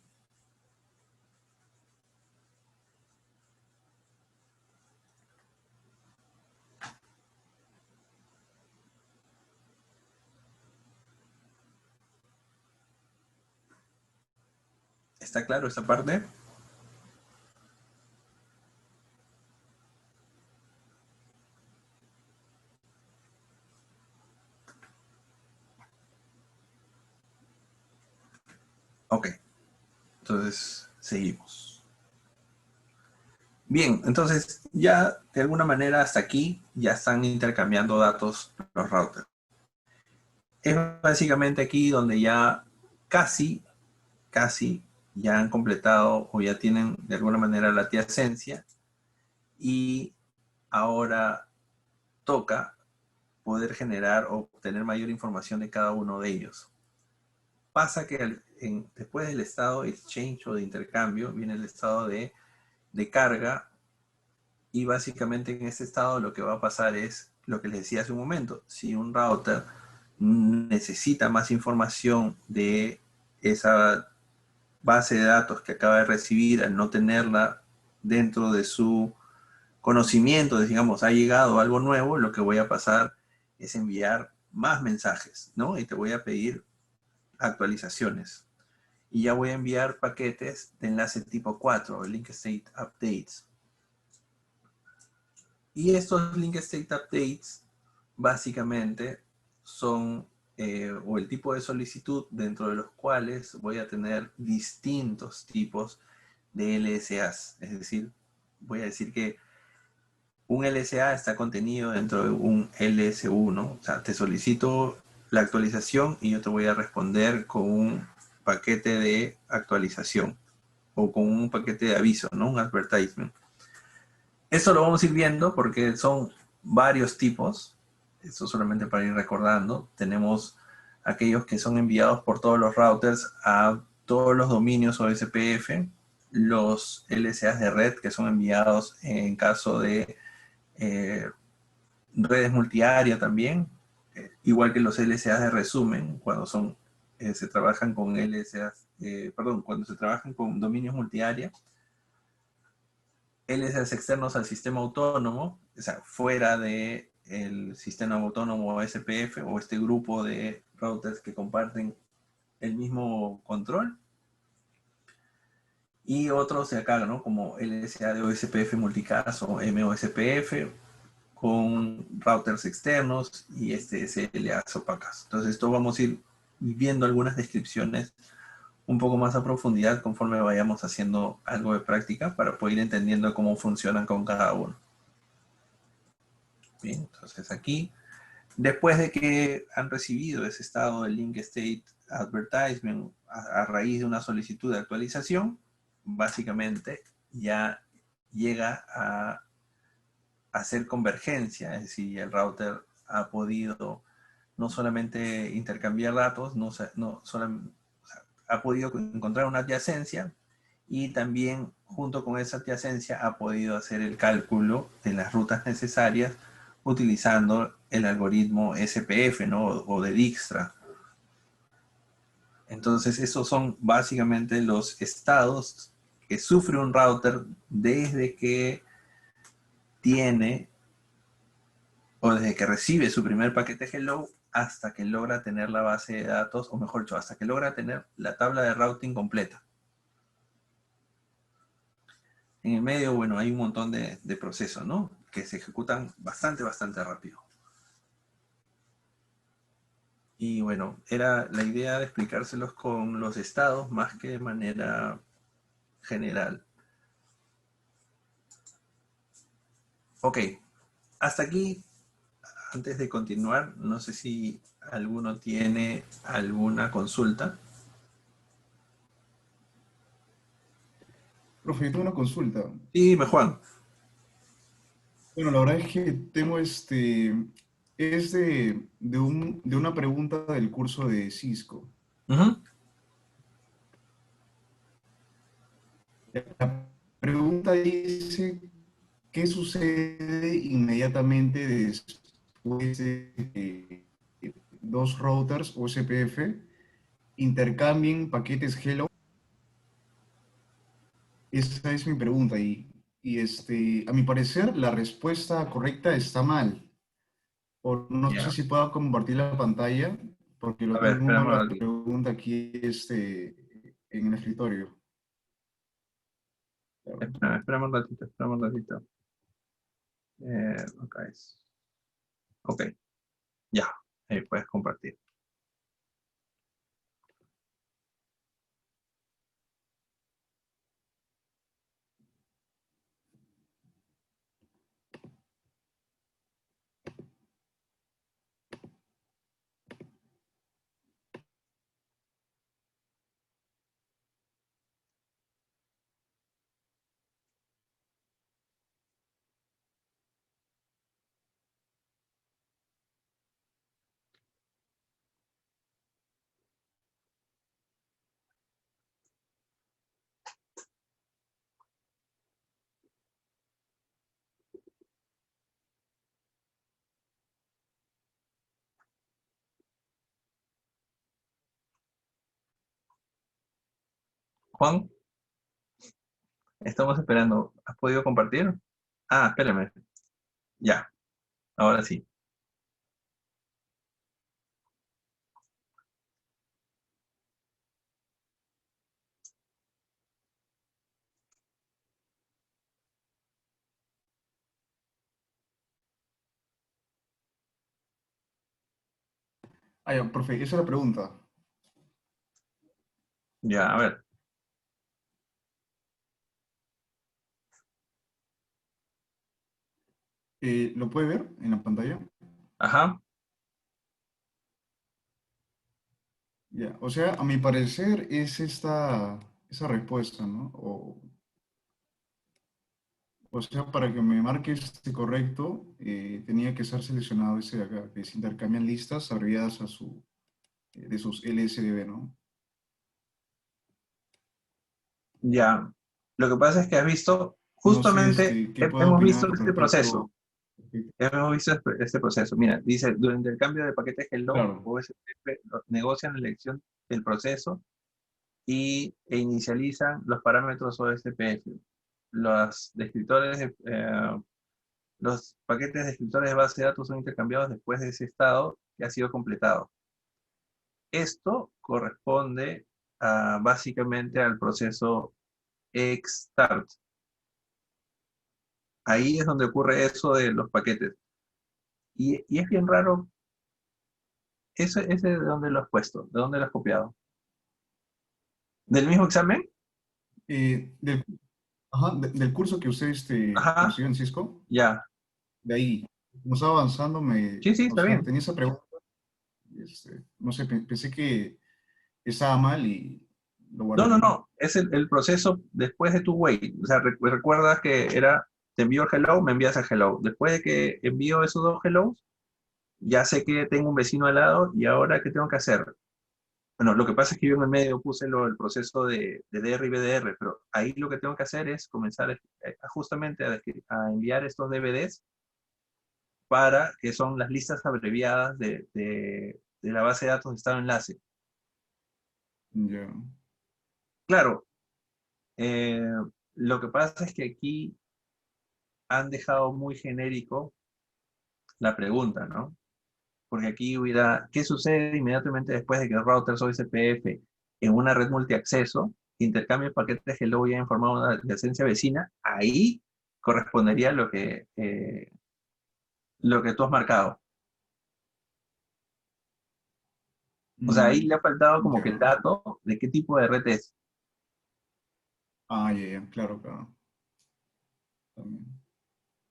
¿Está claro esta parte? Ok, entonces seguimos. Bien, entonces ya de alguna manera hasta aquí ya están intercambiando datos los routers. Es básicamente aquí donde ya casi ya han completado o ya tienen de alguna manera la adyacencia y ahora toca poder generar o obtener mayor información de cada uno de ellos. Pasa que después del estado de exchange o de intercambio viene el estado de carga y básicamente en este estado lo que va a pasar es lo que les decía hace un momento. Si un router necesita más información de esa base de datos que acaba de recibir, al no tenerla dentro de su conocimiento, digamos, ha llegado algo nuevo, lo que voy a pasar es enviar más mensajes, ¿no? Y te voy a pedir actualizaciones. Y ya voy a enviar paquetes de enlace tipo 4, Link State Updates. Y estos Link State Updates básicamente son o el tipo de solicitud dentro de los cuales voy a tener distintos tipos de LSAs. Es decir, voy a decir que un LSA está contenido dentro de un LSU, ¿no? O sea, te solicito la actualización y yo te voy a responder con un paquete de actualización o con un paquete de aviso, ¿no? Un advertisement. Esto lo vamos a ir viendo porque son varios tipos. Esto solamente para ir recordando. Tenemos aquellos que son enviados por todos los routers a todos los dominios OSPF, los LSAs de red que son enviados en caso de redes multiárea también, igual que los LSAs de resumen, cuando se trabajan con LSAs, cuando se trabajan con dominios multiárea, LSAs externos al sistema autónomo, o sea, fuera de el sistema autónomo SPF o este grupo de routers que comparten el mismo control. Y otros de acá, ¿no? Como LSA de OSPF multicast o MOSPF, con routers externos y SLAs opacas. Entonces, esto vamos a ir viendo algunas descripciones un poco más a profundidad conforme vayamos haciendo algo de práctica para poder ir entendiendo cómo funcionan con cada uno. Bien, entonces aquí, después de que han recibido ese estado de Link State Advertisement a raíz de una solicitud de actualización, básicamente ya llega a hacer convergencia, es decir, el router ha podido no solamente intercambiar datos, ha podido encontrar una adyacencia y también junto con esa adyacencia ha podido hacer el cálculo de las rutas necesarias utilizando el algoritmo SPF, ¿no? O de Dijkstra. Entonces, esos son básicamente los estados que sufre un router desde que tiene o desde que recibe su primer paquete hello hasta que logra tener la base de datos, o mejor dicho, hasta que logra tener la tabla de routing completa. En el medio, bueno, hay un montón de procesos, ¿no? Que se ejecutan bastante rápido. Y bueno, era la idea de explicárselos con los estados más que de manera general. Ok, hasta aquí, antes de continuar, no sé si alguno tiene alguna consulta. Profe, yo tengo una consulta. Sí, dime, Juan. Bueno, la verdad es que tengo es de una pregunta del curso de Cisco. Uh-huh. La pregunta dice ¿qué sucede inmediatamente después de que dos routers USPF intercambien paquetes Hello? Esa es mi pregunta a mi parecer la respuesta correcta está mal. No sé Ya. si puedo compartir la pantalla porque A lo ver, tengo esperamos un la ratito. pregunta aquí en el escritorio. Esperamos un ratito, esperamos un ratito. Acá es. Ok, ya. Ahí puedes compartir. Juan, estamos esperando. ¿Has podido compartir? Ah, espérame. Ya, ahora sí. Ah, ya, profe, esa es la pregunta. Ya, a ver. ¿Lo puede ver en la pantalla? Ajá. Ya, o sea, a mi parecer es esa respuesta, ¿no? O sea, para que me marque este correcto, tenía que ser seleccionado ese de acá, que se intercambian listas abreviadas de sus LSDB, ¿no? Ya. Lo que pasa es que has visto, No sé, justamente qué puedo hemos visto opinar con este respecto. proceso. Hemos visto este proceso. Mira, dice, durante el cambio de paquetes Hello, Claro. OSPF negocian la elección del proceso e inicializan los parámetros OSPF. Los descriptores, los paquetes descriptores de base de datos son intercambiados después de ese estado que ha sido completado. Esto corresponde básicamente al proceso exstart. Ahí es donde ocurre eso de los paquetes. Y es bien raro, ese de dónde lo has puesto, de dónde lo has copiado. ¿Del mismo examen? Del, ajá, del curso que usted Ajá, consiguió en Cisco, ya. de ahí, como estaba avanzando, Sí, sí, o está sea, bien. tenía esa pregunta, no sé, pensé que estaba mal y lo No, guardé, no, ¿no? no. Es el proceso después de tu wait. O sea, recuerdas que era, te envío el hello, me envías el hello. Después de que envío esos dos hellos, ya sé que tengo un vecino al lado y ahora, ¿qué tengo que hacer? Bueno, lo que pasa es que yo en el medio puse el proceso de DR y BDR, pero ahí lo que tengo que hacer es comenzar justamente a enviar estos DVDs para que son las listas abreviadas de la base de datos de estado enlace. Ya. Claro, eh, lo que pasa es que aquí han dejado muy genérico la pregunta, ¿no? Porque aquí hubiera, ¿qué sucede inmediatamente después de que el router OSPF en una red multiacceso intercambie paquetes que luego ya han formado una adyacencia vecina? Ahí correspondería lo que tú has marcado. O sea, ahí le ha faltado como que el Ya. dato de qué tipo de red es. Ah, ya, ya, claro, claro. También.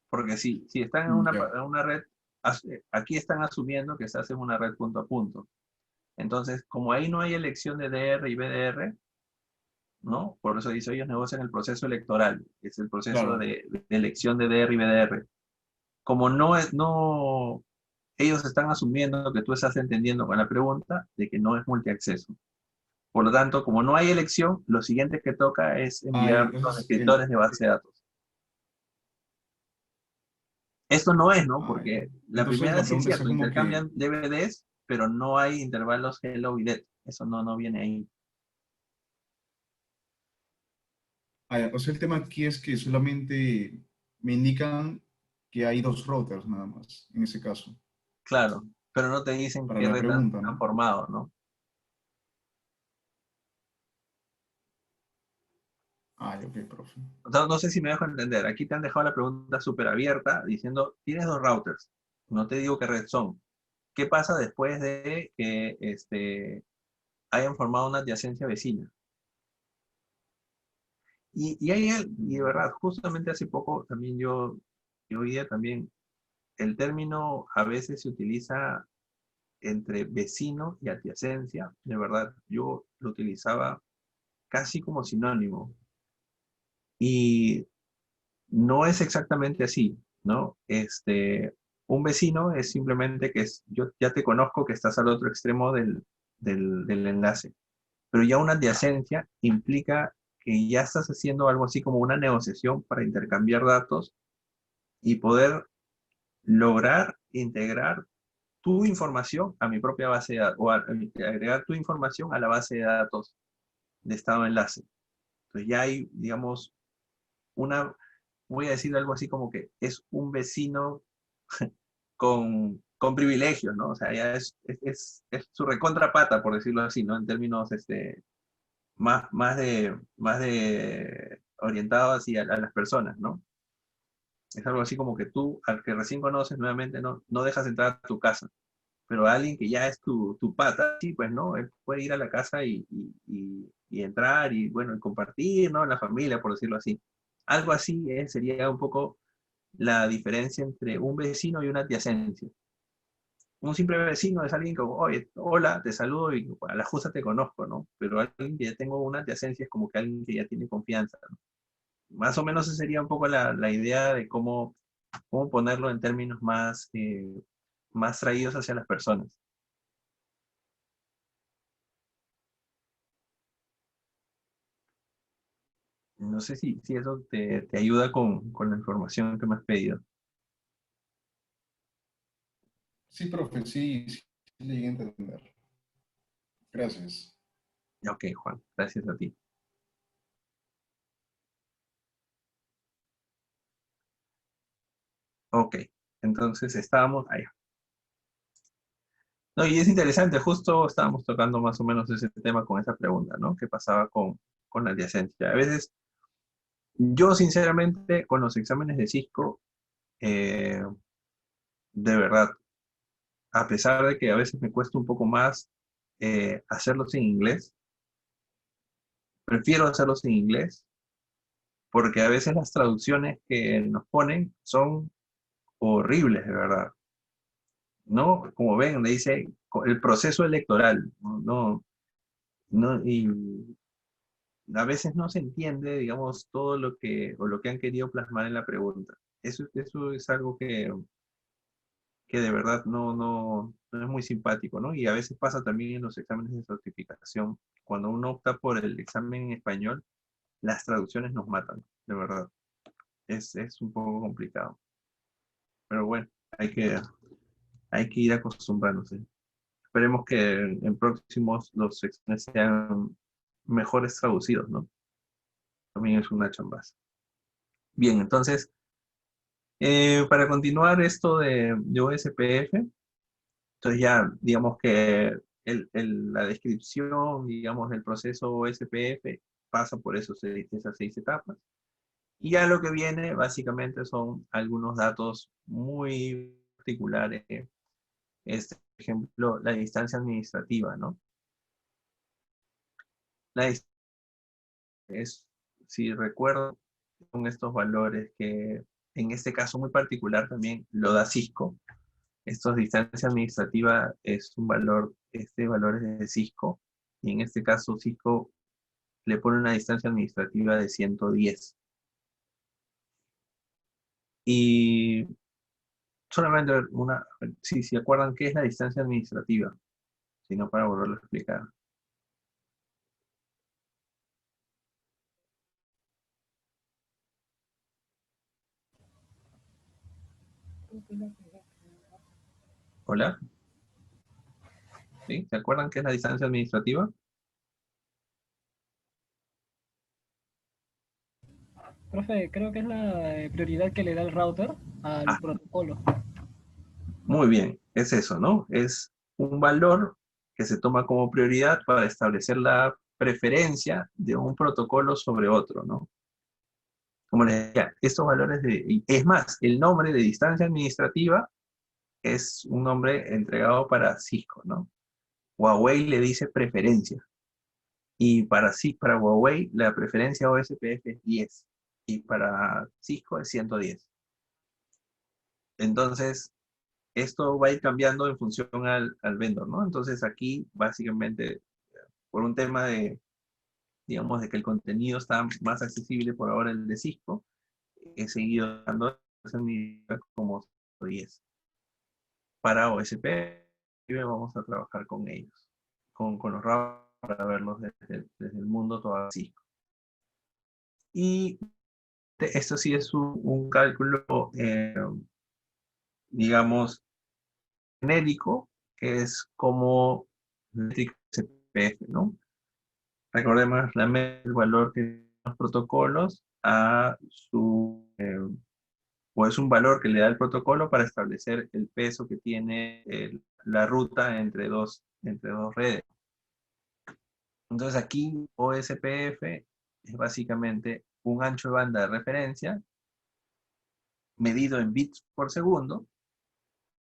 Porque si están Ya, en una red, aquí están asumiendo que se hace una red punto a punto. Entonces, como ahí no hay elección de DR y BDR, ¿no? Por eso dice, ellos negocian el proceso electoral, que es el proceso claro. de elección de DR y BDR. Como no, ellos están asumiendo que tú estás entendiendo con la pregunta de que no es multiacceso. Por lo tanto, como no hay elección, lo siguiente que toca es Ah, enviar los entonces, descriptores de base de datos. Esto no es, ¿no? Ah, ya. Porque la Entonces primera la sí es pregunta está cierto, como que, intercambian DVDs, pero no hay intervalos hello y dead. Eso no viene ahí. o sea, el tema aquí es que solamente me indican que hay dos routers nada más, en ese caso, Claro, pero no te dicen para qué la red pregunta, han ¿no? formado, ¿no? Ah, ya, ok, profe. No sé si me dejo entender. Aquí te han dejado la pregunta súper abierta diciendo, tienes dos routers. No te digo qué red son. ¿Qué pasa después de que hayan formado una adyacencia vecina? Y de verdad, justamente hace poco también yo oía también, el término a veces se utiliza entre vecino y adyacencia. De verdad, yo lo utilizaba casi como sinónimo. Y no es exactamente así, ¿no? Un vecino es simplemente yo ya te conozco que estás al otro extremo del enlace, pero ya una adyacencia implica que ya estás haciendo algo así como una negociación para intercambiar datos y poder lograr integrar tu información a mi propia base de datos, o agregar tu información a la base de datos de estado de enlace. Entonces ya hay, digamos, voy a decir algo así como que es un vecino con privilegios, ¿no? O sea, ya es su recontrapata, por decirlo así, ¿no? En términos más de orientado hacia a las personas, ¿no? Es algo así como que tú, al que recién conoces nuevamente, no dejas entrar a tu casa, pero a alguien que ya es tu pata, sí, pues, ¿no? Él puede ir a la casa y entrar y, bueno, y compartir, ¿no? La familia, por decirlo así. Algo así sería un poco la diferencia entre un vecino y una adyacencia. Un simple vecino es alguien que, oye, hola, te saludo y a la justa te conozco, ¿no? Pero alguien que ya tengo una adyacencia es como que alguien que ya tiene confianza, ¿no? Más o menos esa sería un poco la idea de cómo ponerlo en términos más traídos hacia las personas. No sé si eso te ayuda con la información que me has pedido. Sí, profe, sí, sí, le llegué a entender. Gracias. Ok, Juan, gracias a ti. Ok, entonces estábamos ahí. No, y es interesante, justo estábamos tocando más o menos ese tema con esa pregunta, ¿no? ¿Qué pasaba con la adyacencia? A veces, yo sinceramente, con los exámenes de Cisco, eh, de verdad, a pesar de que a veces me cuesta un poco más hacerlos en inglés, prefiero hacerlos en inglés, porque a veces las traducciones que nos ponen son horribles, de verdad, ¿no? Como ven, le dice el proceso electoral, ¿no? Y a veces no se entiende, digamos, todo lo que han querido plasmar en la pregunta. Eso es algo que de verdad no es muy simpático, ¿no? Y a veces pasa también en los exámenes de certificación. Cuando uno opta por el examen en español, las traducciones nos matan, de verdad. Es un poco complicado. Pero bueno, hay que, hay que ir acostumbrándose. Esperemos que en próximos los exámenes sean mejores traducidos, ¿no? También es una chambaza. Bien, entonces, para continuar esto de OSPF, entonces ya digamos que la descripción, digamos, del proceso OSPF pasa por esas 6 etapas. Y ya lo que viene básicamente son algunos datos muy particulares. Por ejemplo, la distancia administrativa, ¿no? La distancia es, si recuerdo, son estos valores que en este caso muy particular también lo da Cisco. Estos distancia administrativa es un valor, este valor es de Cisco, y en este caso Cisco le pone una distancia administrativa de 110. Y solamente si se acuerdan qué es la distancia administrativa, sino para volverlo a explicar. ¿Hola? ¿Sí? ¿Se acuerdan qué es la distancia administrativa? Profe, creo que es la prioridad que le da el router al Ah, protocolo. muy bien, es eso, ¿no? Es un valor que se toma como prioridad para establecer la preferencia de un protocolo sobre otro, ¿no? Como les decía, estos valores es más, el nombre de distancia administrativa es un nombre entregado para Cisco, ¿no? Huawei le dice preferencia. Y para Huawei la preferencia OSPF es 10 y para Cisco es 110. Entonces, esto va a ir cambiando en función al vendor, ¿no? Entonces aquí, básicamente, por un tema de, digamos, de que el contenido está más accesible por ahora el de Cisco, he seguido dando como 110. Para OSP vamos a trabajar con ellos, con los routers para verlos desde el mundo todo Cisco. Y esto sí es un cálculo, digamos, genérico, que es como métrica CPF, ¿no? Recordemos el valor que tienen los protocolos a su, o es un valor que le da el protocolo para establecer el peso que tiene la ruta entre dos redes. Entonces aquí OSPF es básicamente un ancho de banda de referencia medido en bits por segundo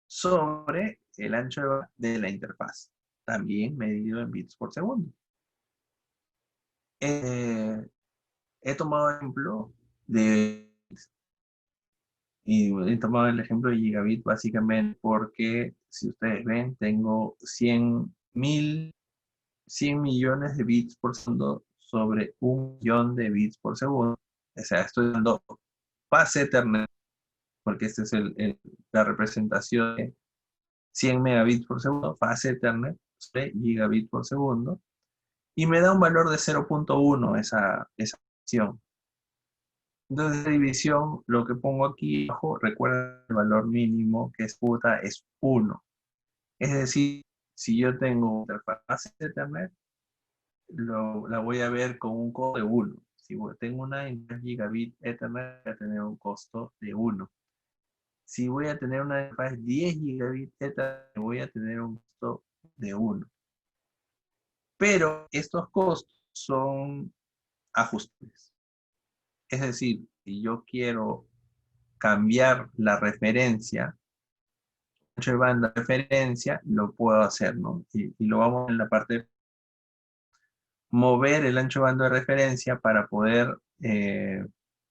sobre el ancho de banda de la interfaz, también medido en bits por segundo. He tomado el ejemplo he tomado el ejemplo de gigabit básicamente porque, si ustedes ven, tengo 100 millones de bits por segundo sobre 1 millón de bits por segundo. O sea, estoy dando fase Ethernet, porque esta es la representación de 100 megabits por segundo, fase Ethernet, sobre gigabit por segundo, y me da un valor de 0.1 esa acción. Entonces, de división, lo que pongo aquí abajo, recuerda el valor mínimo que es puta, es 1. Es decir, si yo tengo una interfaz Ethernet, la voy a ver con un costo de 1. Si tengo una 3 gigabit Ethernet, voy a tener un costo de 1. Si voy a tener una interfaz 10 gigabit Ethernet, voy a tener un costo de 1. Pero estos costos son ajustables. Es decir, si yo quiero cambiar la referencia, ancho de banda de referencia, lo puedo hacer, ¿no? Y lo vamos en la parte de mover el ancho de banda de referencia para poder,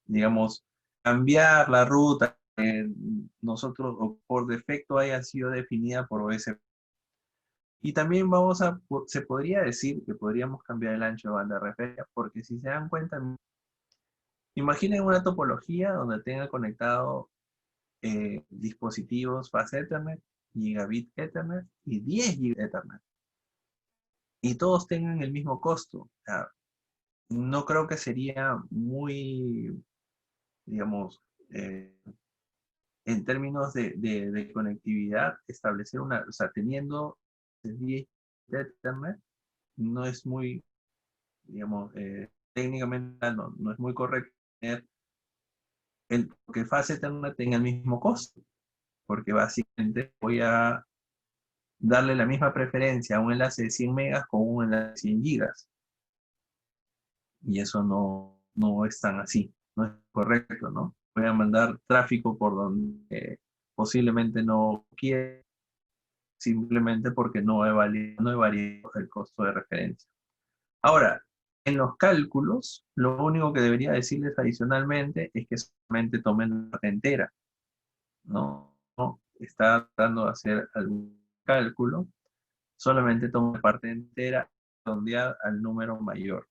digamos, cambiar la ruta que nosotros o por defecto haya sido definida por OSP. Y también se podría decir que podríamos cambiar el ancho de banda de referencia, porque si se dan cuenta, imaginen una topología donde tenga conectado dispositivos fast Ethernet, gigabit Ethernet y 10 gigabit Ethernet. Y todos tengan el mismo costo. O sea, no creo que sería muy, digamos, en términos de conectividad, establecer o sea, teniendo 10 Ethernet, no es muy, digamos, técnicamente no es muy correcto tener que fase Ethernet tenga el mismo costo, porque básicamente voy a darle la misma preferencia a un enlace de 100 megas con un enlace de 100 gigas. Y eso no es tan así, no es correcto, ¿no? Voy a mandar tráfico por donde posiblemente no quiere, simplemente porque no he variado el costo de referencia. Ahora, en los cálculos, lo único que debería decirles adicionalmente es que solamente tomen la parte entera, ¿no? No está tratando de hacer algún cálculo, solamente toma la parte entera, redondeada al número mayor,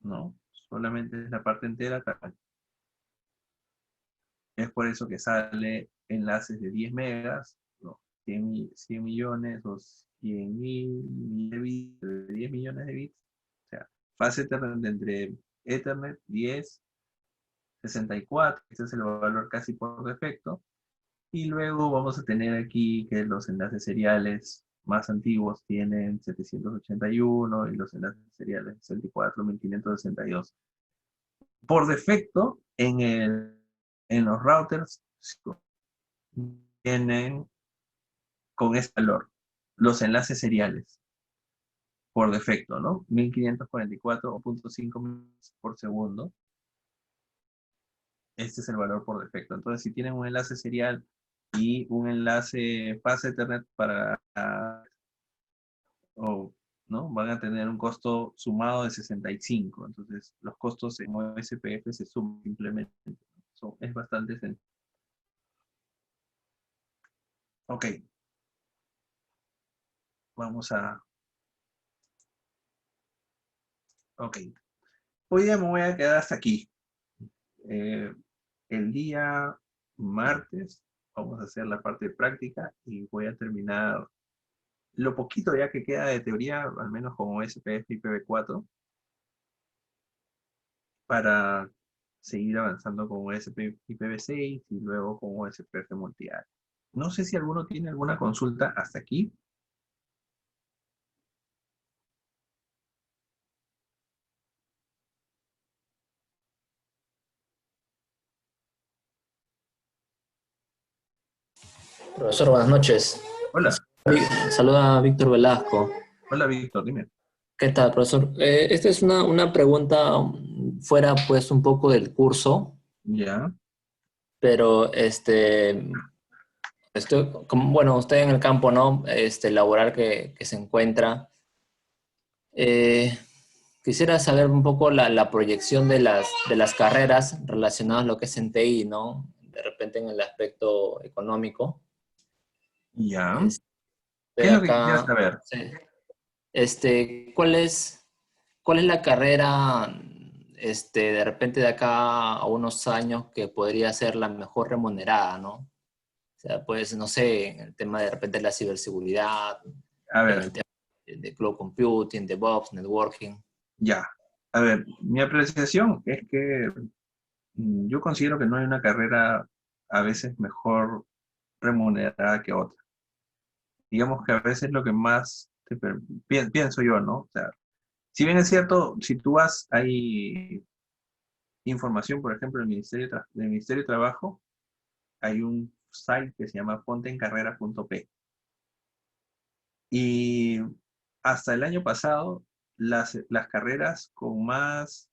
¿no? Solamente es la parte entera. Es por eso que sale enlaces de 10 megas, ¿no? 100 millones o 100 mil de bits, de 10 millones de bits. O sea, fase Ethernet entre Ethernet 10, 64, este es el valor casi por defecto, Y luego vamos a tener aquí que los enlaces seriales más antiguos tienen 781 y los enlaces seriales 64.562. Por defecto, en los routers tienen con este valor los enlaces seriales por defecto, ¿no? 1544.5 megas por segundo. Este es el valor por defecto. Entonces, si tienen un enlace serial y un enlace fase Ethernet para o ¿no? Van a tener un costo sumado de 65. Entonces, los costos en OSPF se suman simplemente. Es bastante sencillo. Ok, vamos a... Ok, hoy día me voy a quedar hasta aquí. El día martes vamos a hacer la parte práctica y voy a terminar lo poquito ya que queda de teoría, al menos con OSPF y IPv4, para seguir avanzando con OSPF IPv6 y luego con OSPF multiárea. No sé si alguno tiene alguna consulta hasta aquí. Profesor, buenas noches. Hola, Saluda a Víctor Velasco. hola Víctor, dime. ¿Qué tal, profesor? Esta es una pregunta fuera pues un poco del curso, Ya, pero estoy, como, bueno, usted en el campo, ¿no? Laboral que se encuentra. Eh, Quisiera saber un poco la proyección de las carreras relacionadas a lo que es en TI, ¿no? De repente en el aspecto económico. ya. Este, ¿Qué es lo que quisieras acá, saber? sí. ¿Cuál es la carrera, de repente de acá a unos años que podría ser la mejor remunerada, ¿no? O sea, pues, no sé, en el tema de repente de la ciberseguridad, A en ver, el tema de cloud computing, DevOps, networking. ya. A ver, mi apreciación es que yo considero que no hay una carrera a veces mejor remunerada que otra. Digamos que a veces lo que más pienso yo, ¿no? O sea, si bien es cierto, si tú vas, hay información, por ejemplo, del Ministerio de Trabajo, hay un site que se llama ponteencarrera.p. Y hasta el año pasado, las carreras con más,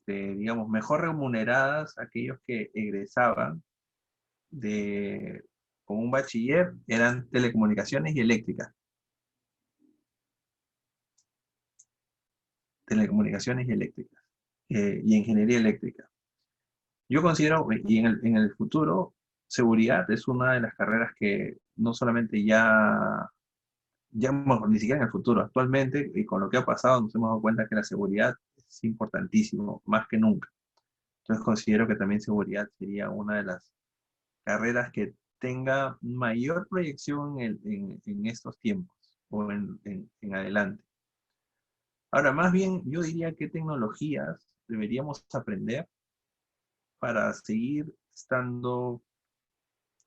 digamos, mejor remuneradas, aquellos que egresaban con un bachiller, eran telecomunicaciones y eléctricas. Telecomunicaciones y eléctricas. Y ingeniería eléctrica. Yo considero, y en el futuro, seguridad es una de las carreras que no solamente bueno, ni siquiera en el futuro, actualmente, y con lo que ha pasado, nos hemos dado cuenta que la seguridad es importantísimo, más que nunca. Entonces considero que también seguridad sería una de las carreras que tenga mayor proyección en estos tiempos o en adelante. Ahora, más bien, yo diría qué tecnologías deberíamos aprender para seguir estando,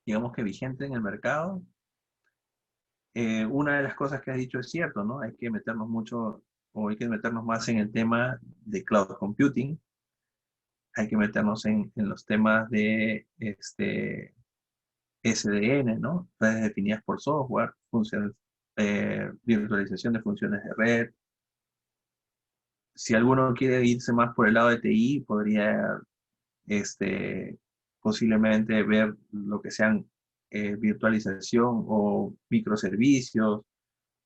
digamos que vigente en el mercado. Una de las cosas que has dicho es cierto, ¿no? Hay que meternos mucho, o hay que meternos más en el tema de cloud computing, hay que meternos en los temas de SDN, ¿no? Redes definidas por software, funciones, virtualización de funciones de red. Si alguno quiere irse más por el lado de TI, podría posiblemente ver lo que sean virtualización o microservicios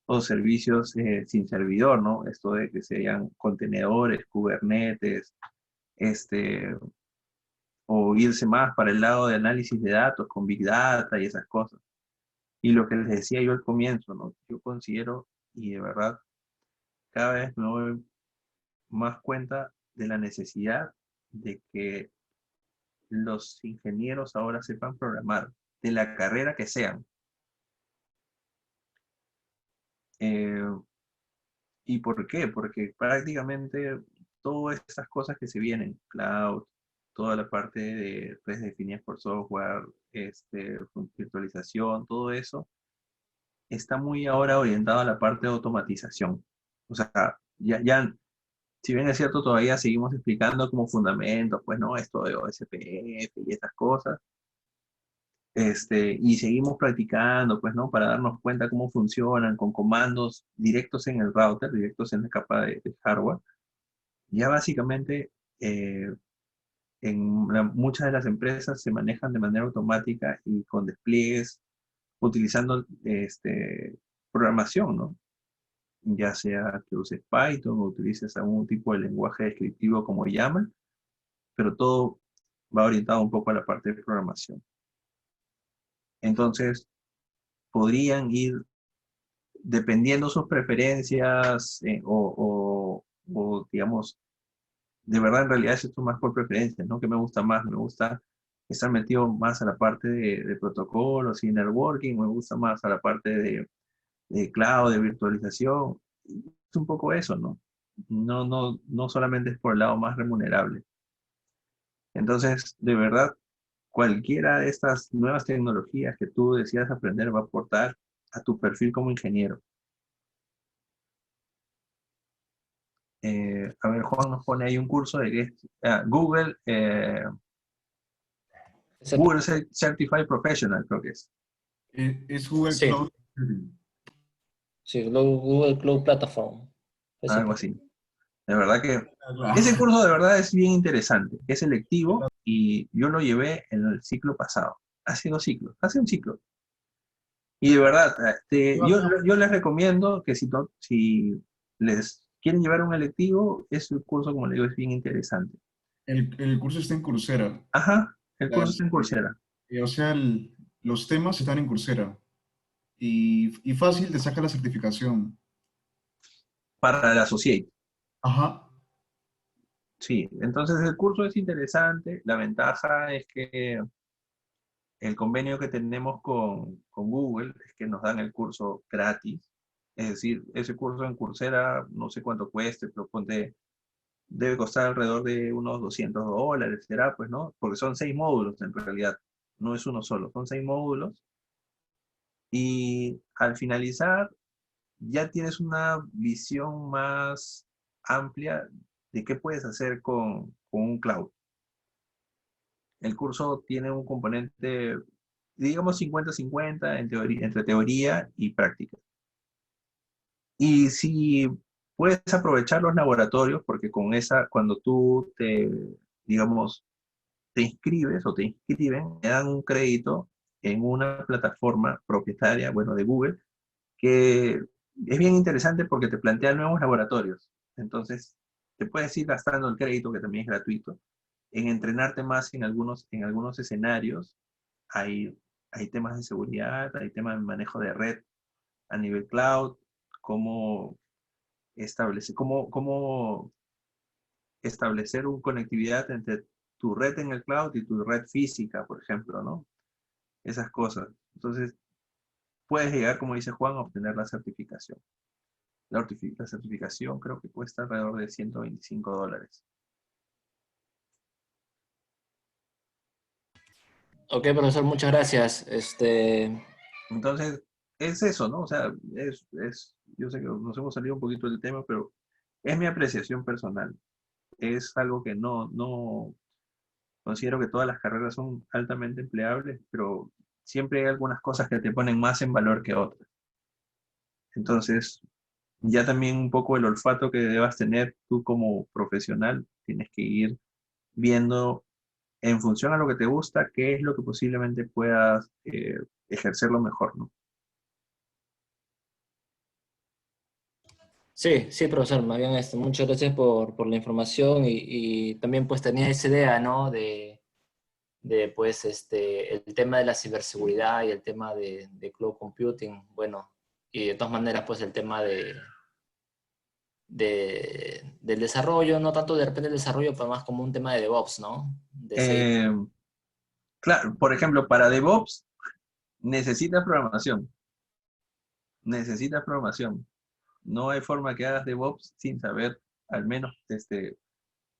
o servicios sin servidor, ¿no? Esto de que sean contenedores, Kubernetes, o irse más para el lado de análisis de datos con Big Data y esas cosas. Y lo que les decía yo al comienzo, ¿no? Yo considero, y de verdad, cada vez me doy más cuenta de la necesidad de que los ingenieros ahora sepan programar, de la carrera que sean. Eh, ¿Y por qué? Porque prácticamente todas estas cosas que se vienen, cloud, toda la parte de redes definidas por software, virtualización, todo eso, está muy ahora orientado a la parte de automatización. O sea, ya si bien es cierto, todavía seguimos explicando como fundamentos, pues no, esto de OSPF y estas cosas, y seguimos practicando, pues no, para darnos cuenta cómo funcionan con comandos directos en el router, directos en la capa de hardware. Ya básicamente, muchas de las empresas se manejan de manera automática y con despliegues utilizando programación, ¿no? Ya sea que uses Python o utilices algún tipo de lenguaje descriptivo como YAML, pero todo va orientado un poco a la parte de programación. Entonces, podrían ir, dependiendo sus preferencias, digamos, de verdad en realidad es esto más por preferencias, ¿no? ¿Qué me gusta más? Me gusta estar metido más a la parte de protocolos y networking, me gusta más a la parte de cloud, de virtualización. Es un poco eso, ¿no? No solamente es por el lado más remunerable. Entonces, de verdad, cualquiera de estas nuevas tecnologías que tú decidas aprender va a aportar a tu perfil como ingeniero. A ver, Juan nos pone ahí un curso de que es Google Certified Professional, creo que es. Es Google Sí. Cloud. Sí, Google Cloud Platform. Algo así. De verdad que Claro. ese curso de verdad es bien interesante. Es selectivo y yo lo llevé en el ciclo pasado. Hace 2 ciclos, hace un ciclo. Y de verdad, yo les recomiendo que si les quieren llevar un electivo, ese curso, como le digo, es bien interesante. El curso está en Coursera. Ajá, el curso Las- está en Coursera. O sea, los temas están en Coursera. Y fácil te saca la certificación. Para el Associate. Ajá. Sí, entonces el curso es interesante. La ventaja es que el convenio que tenemos con Google es que nos dan el curso gratis. Es decir, ese curso en Coursera, no sé cuánto cueste, pero ponte, debe costar alrededor de unos $200, será, pues, ¿no? Porque son 6 módulos en realidad, no es uno solo, son 6 módulos. Y al finalizar, ya tienes una visión más amplia de qué puedes hacer con un cloud. El curso tiene un componente, digamos, 50-50 entre teoría y práctica. Y si puedes aprovechar los laboratorios, porque cuando tú digamos, te inscribes o te inscriben, te dan un crédito en una plataforma propietaria, bueno, de Google, que es bien interesante porque te plantea nuevos laboratorios. Entonces, te puedes ir gastando el crédito, que también es gratuito, en entrenarte más en algunos escenarios. Hay temas de seguridad, hay temas de manejo de red a nivel cloud, cómo cómo establecer una conectividad entre tu red en el cloud y tu red física, por ejemplo, ¿no? Esas cosas. Entonces, puedes llegar, como dice Juan, a obtener la certificación. La certificación creo que cuesta alrededor de $125. Ok, profesor, muchas gracias. Entonces, es eso, ¿no? O sea, yo sé que nos hemos salido un poquito del tema, pero es mi apreciación personal. Es algo que no considero que todas las carreras son altamente empleables, pero siempre hay algunas cosas que te ponen más en valor que otras. Entonces, ya también un poco el olfato que debas tener tú como profesional, tienes que ir viendo en función a lo que te gusta, qué es lo que posiblemente puedas ejercerlo mejor, ¿no? Sí, sí, profesor, más bien muchas gracias por la información y también pues tenía esa idea, ¿no? Pues el tema de la ciberseguridad y el tema de cloud computing, bueno, y de todas maneras pues el tema del desarrollo, no tanto de repente el desarrollo, pero más como un tema de DevOps, ¿no? De seguir. Eh, claro, por ejemplo, para DevOps necesitas programación. Necesitas programación. No hay forma que hagas DevOps sin saber al menos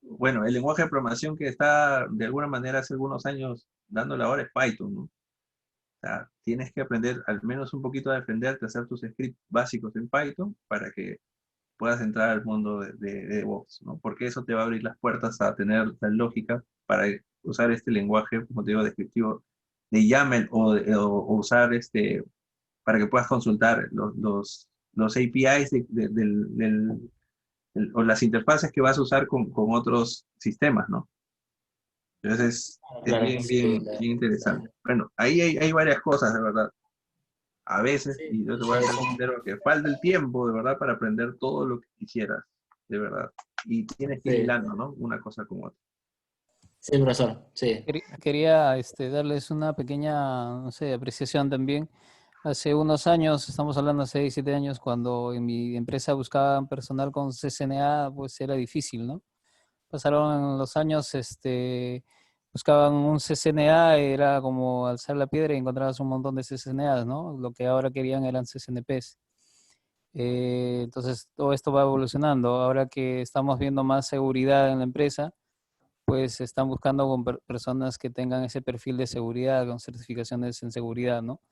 bueno, el lenguaje de programación que está de alguna manera hace algunos años dándole ahora es Python, ¿no? O sea, tienes que aprender al menos un poquito a defenderte, a hacer tus scripts básicos en Python para que puedas entrar al mundo de DevOps, ¿no? Porque eso te va a abrir las puertas a tener la lógica para usar este lenguaje, como te digo, descriptivo de YAML o usar para que puedas consultar los APIs o las interfaces que vas a usar con otros sistemas, ¿no? Entonces es Claro, bien, sí, bien, bien interesante. Bueno, ahí hay varias cosas, de verdad. A veces, sí, y yo te voy a ser sincero, que falta el tiempo, de verdad, para aprender todo lo que quisieras, de verdad. Y tienes que ir sí, hilando, ¿no? Una cosa con otra. sí, profesor, sí. Quería darles una pequeña, no sé, apreciación también. Hace unos años, estamos hablando de 6, 7 años, cuando en mi empresa buscaban personal con CCNA, pues era difícil, ¿no? Pasaron los años, buscaban un CCNA, era como alzar la piedra y encontrabas un montón de CCNAs, ¿no? Lo que ahora querían eran CCNPs. Entonces, todo esto va evolucionando. Ahora que estamos viendo más seguridad en la empresa, pues están buscando con personas que tengan ese perfil de seguridad, con certificaciones en seguridad, ¿no?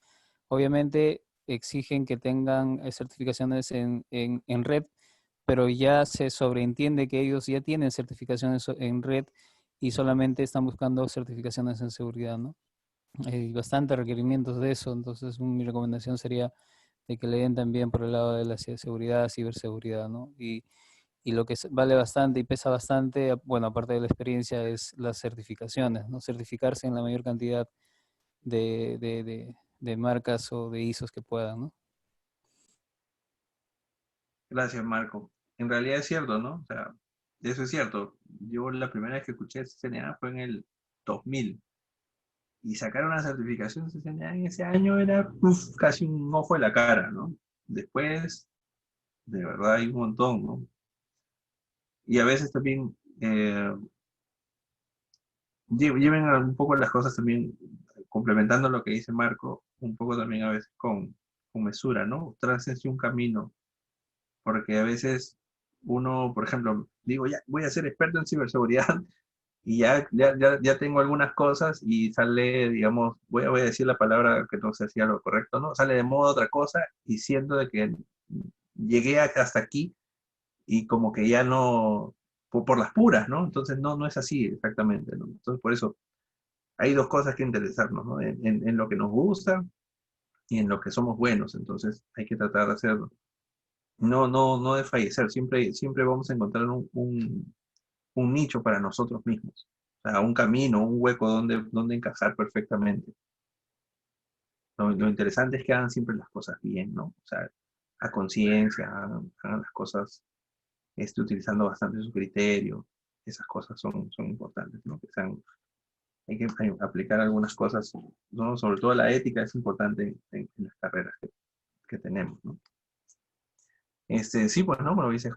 Obviamente exigen que tengan certificaciones en red, pero ya se sobreentiende que ellos ya tienen certificaciones en red y solamente están buscando certificaciones en seguridad, ¿no? Hay bastantes requerimientos de eso, entonces mi recomendación sería de que le den también por el lado de la seguridad, ciberseguridad, ¿no? Y lo que vale bastante y pesa bastante, bueno, aparte de la experiencia, es las certificaciones, ¿no? Certificarse en la mayor cantidad de marcas o de ISOs que puedan, ¿no? Gracias, Marco. En realidad es cierto, ¿no? O sea, eso es cierto. Yo la primera vez que escuché CCNA fue en el 2000 y sacar una certificación CCNA en ese año era casi un ojo de la cara, ¿no? Después, de verdad, hay un montón, ¿no? Y a veces también lleven un poco las cosas también, complementando lo que dice Marco, un poco también a veces con mesura, ¿no? Trácense un camino, porque a veces uno, por ejemplo, digo, ya voy a ser experto en ciberseguridad y ya tengo algunas cosas y sale, digamos, voy a decir la palabra que no sé si es lo correcto, ¿no? Sale de moda otra cosa y siento de que llegué hasta aquí y como que ya no, por las puras, ¿no? Entonces no es así exactamente, ¿no? Entonces por eso hay dos cosas que interesarnos, ¿no? En lo que nos gusta y en lo que somos buenos. Entonces hay que tratar de hacerlo. No desfallecer. Siempre vamos a encontrar un nicho para nosotros mismos. O sea, un camino, un hueco donde encajar perfectamente. Lo interesante es que hagan siempre las cosas bien, ¿no? O sea, a conciencia, hagan las cosas utilizando bastante su criterio. Esas cosas son importantes, ¿no? Que sean hay que aplicar algunas cosas, ¿no? Sobre todo la ética es importante en las carreras que tenemos, ¿no? Sí, pues, ¿no? Como dices,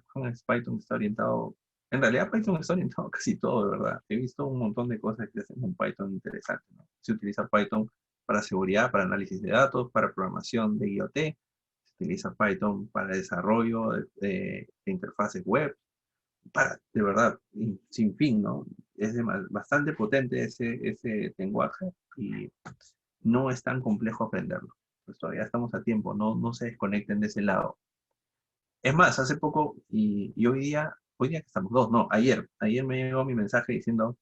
Python está orientado, en realidad Python está orientado a casi todo, de verdad. He visto un montón de cosas que hacen con Python interesantes, ¿no? Se utiliza Python para seguridad, para análisis de datos, para programación de IoT, se utiliza Python para desarrollo de interfaces web, de verdad, sin fin, ¿no? Es bastante potente ese lenguaje y no es tan complejo aprenderlo. Pues todavía estamos a tiempo, no se desconecten de ese lado. Es más, hace poco y hoy día que estamos dos, no, ayer me llegó mi mensaje diciendo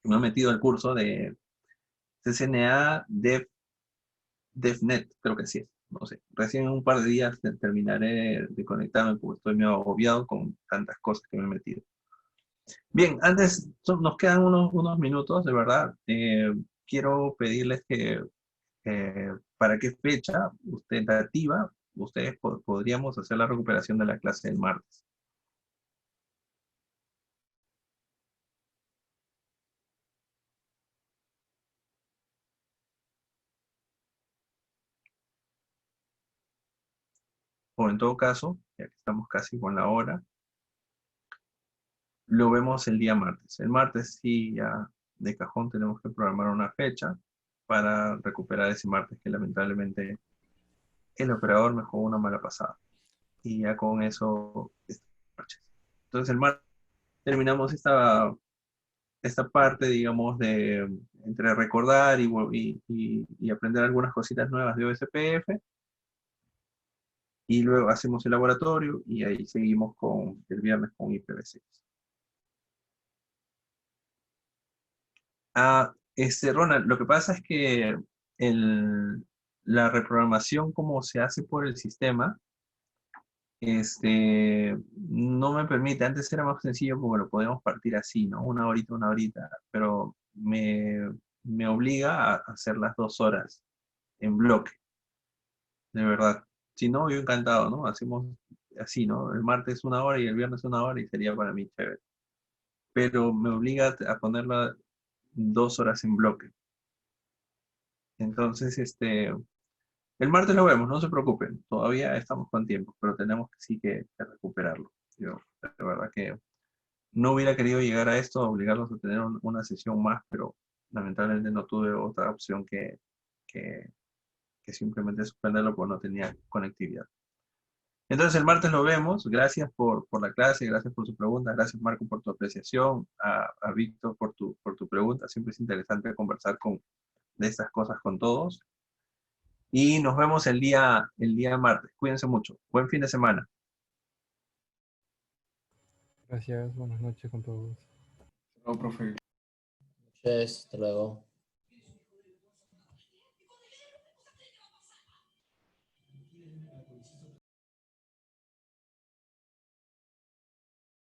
que me he metido al curso de CCNA DevNet, creo que sí es, no sé. Recién en un par de días terminaré de conectarme porque estoy medio agobiado con tantas cosas que me he metido. Bien, antes nos quedan unos minutos, de verdad. Quiero pedirles que para qué fecha tentativa ustedes podríamos hacer la recuperación de la clase del martes. O en todo caso, ya que estamos casi con la hora, lo vemos el día martes. El martes sí ya de cajón tenemos que programar una fecha para recuperar ese martes que lamentablemente el operador me jugó una mala pasada. Y ya con eso, entonces el martes terminamos esta parte, digamos, de entre recordar y aprender algunas cositas nuevas de OSPF. Y luego hacemos el laboratorio y ahí seguimos con el viernes con IPv6. Ronald, lo que pasa es que la reprogramación como se hace por el sistema, no me permite, antes era más sencillo porque lo podíamos partir así, ¿no? Una horita, pero me obliga a hacer las 2 horas en bloque, de verdad. Si no, yo encantado, ¿no? Hacemos así, ¿no? El martes 1 hora y el viernes 1 hora y sería para mí chévere. Pero me obliga a ponerla 2 horas en bloque. Entonces, el martes lo vemos, no se preocupen, todavía estamos con tiempo, pero tenemos que sí que recuperarlo. Yo, de verdad que no hubiera querido llegar a esto, obligarlos a tener una sesión más, pero lamentablemente no tuve otra opción que, que simplemente suspenderlo porque no tenía conectividad. Entonces el martes lo vemos, gracias por la clase, gracias por su pregunta, gracias Marco por tu apreciación, a Víctor por tu pregunta, siempre es interesante conversar de estas cosas con todos. Y nos vemos el día martes. Cuídense mucho. Buen fin de semana. Gracias, buenas noches con todos. Chao, profe. Hasta luego.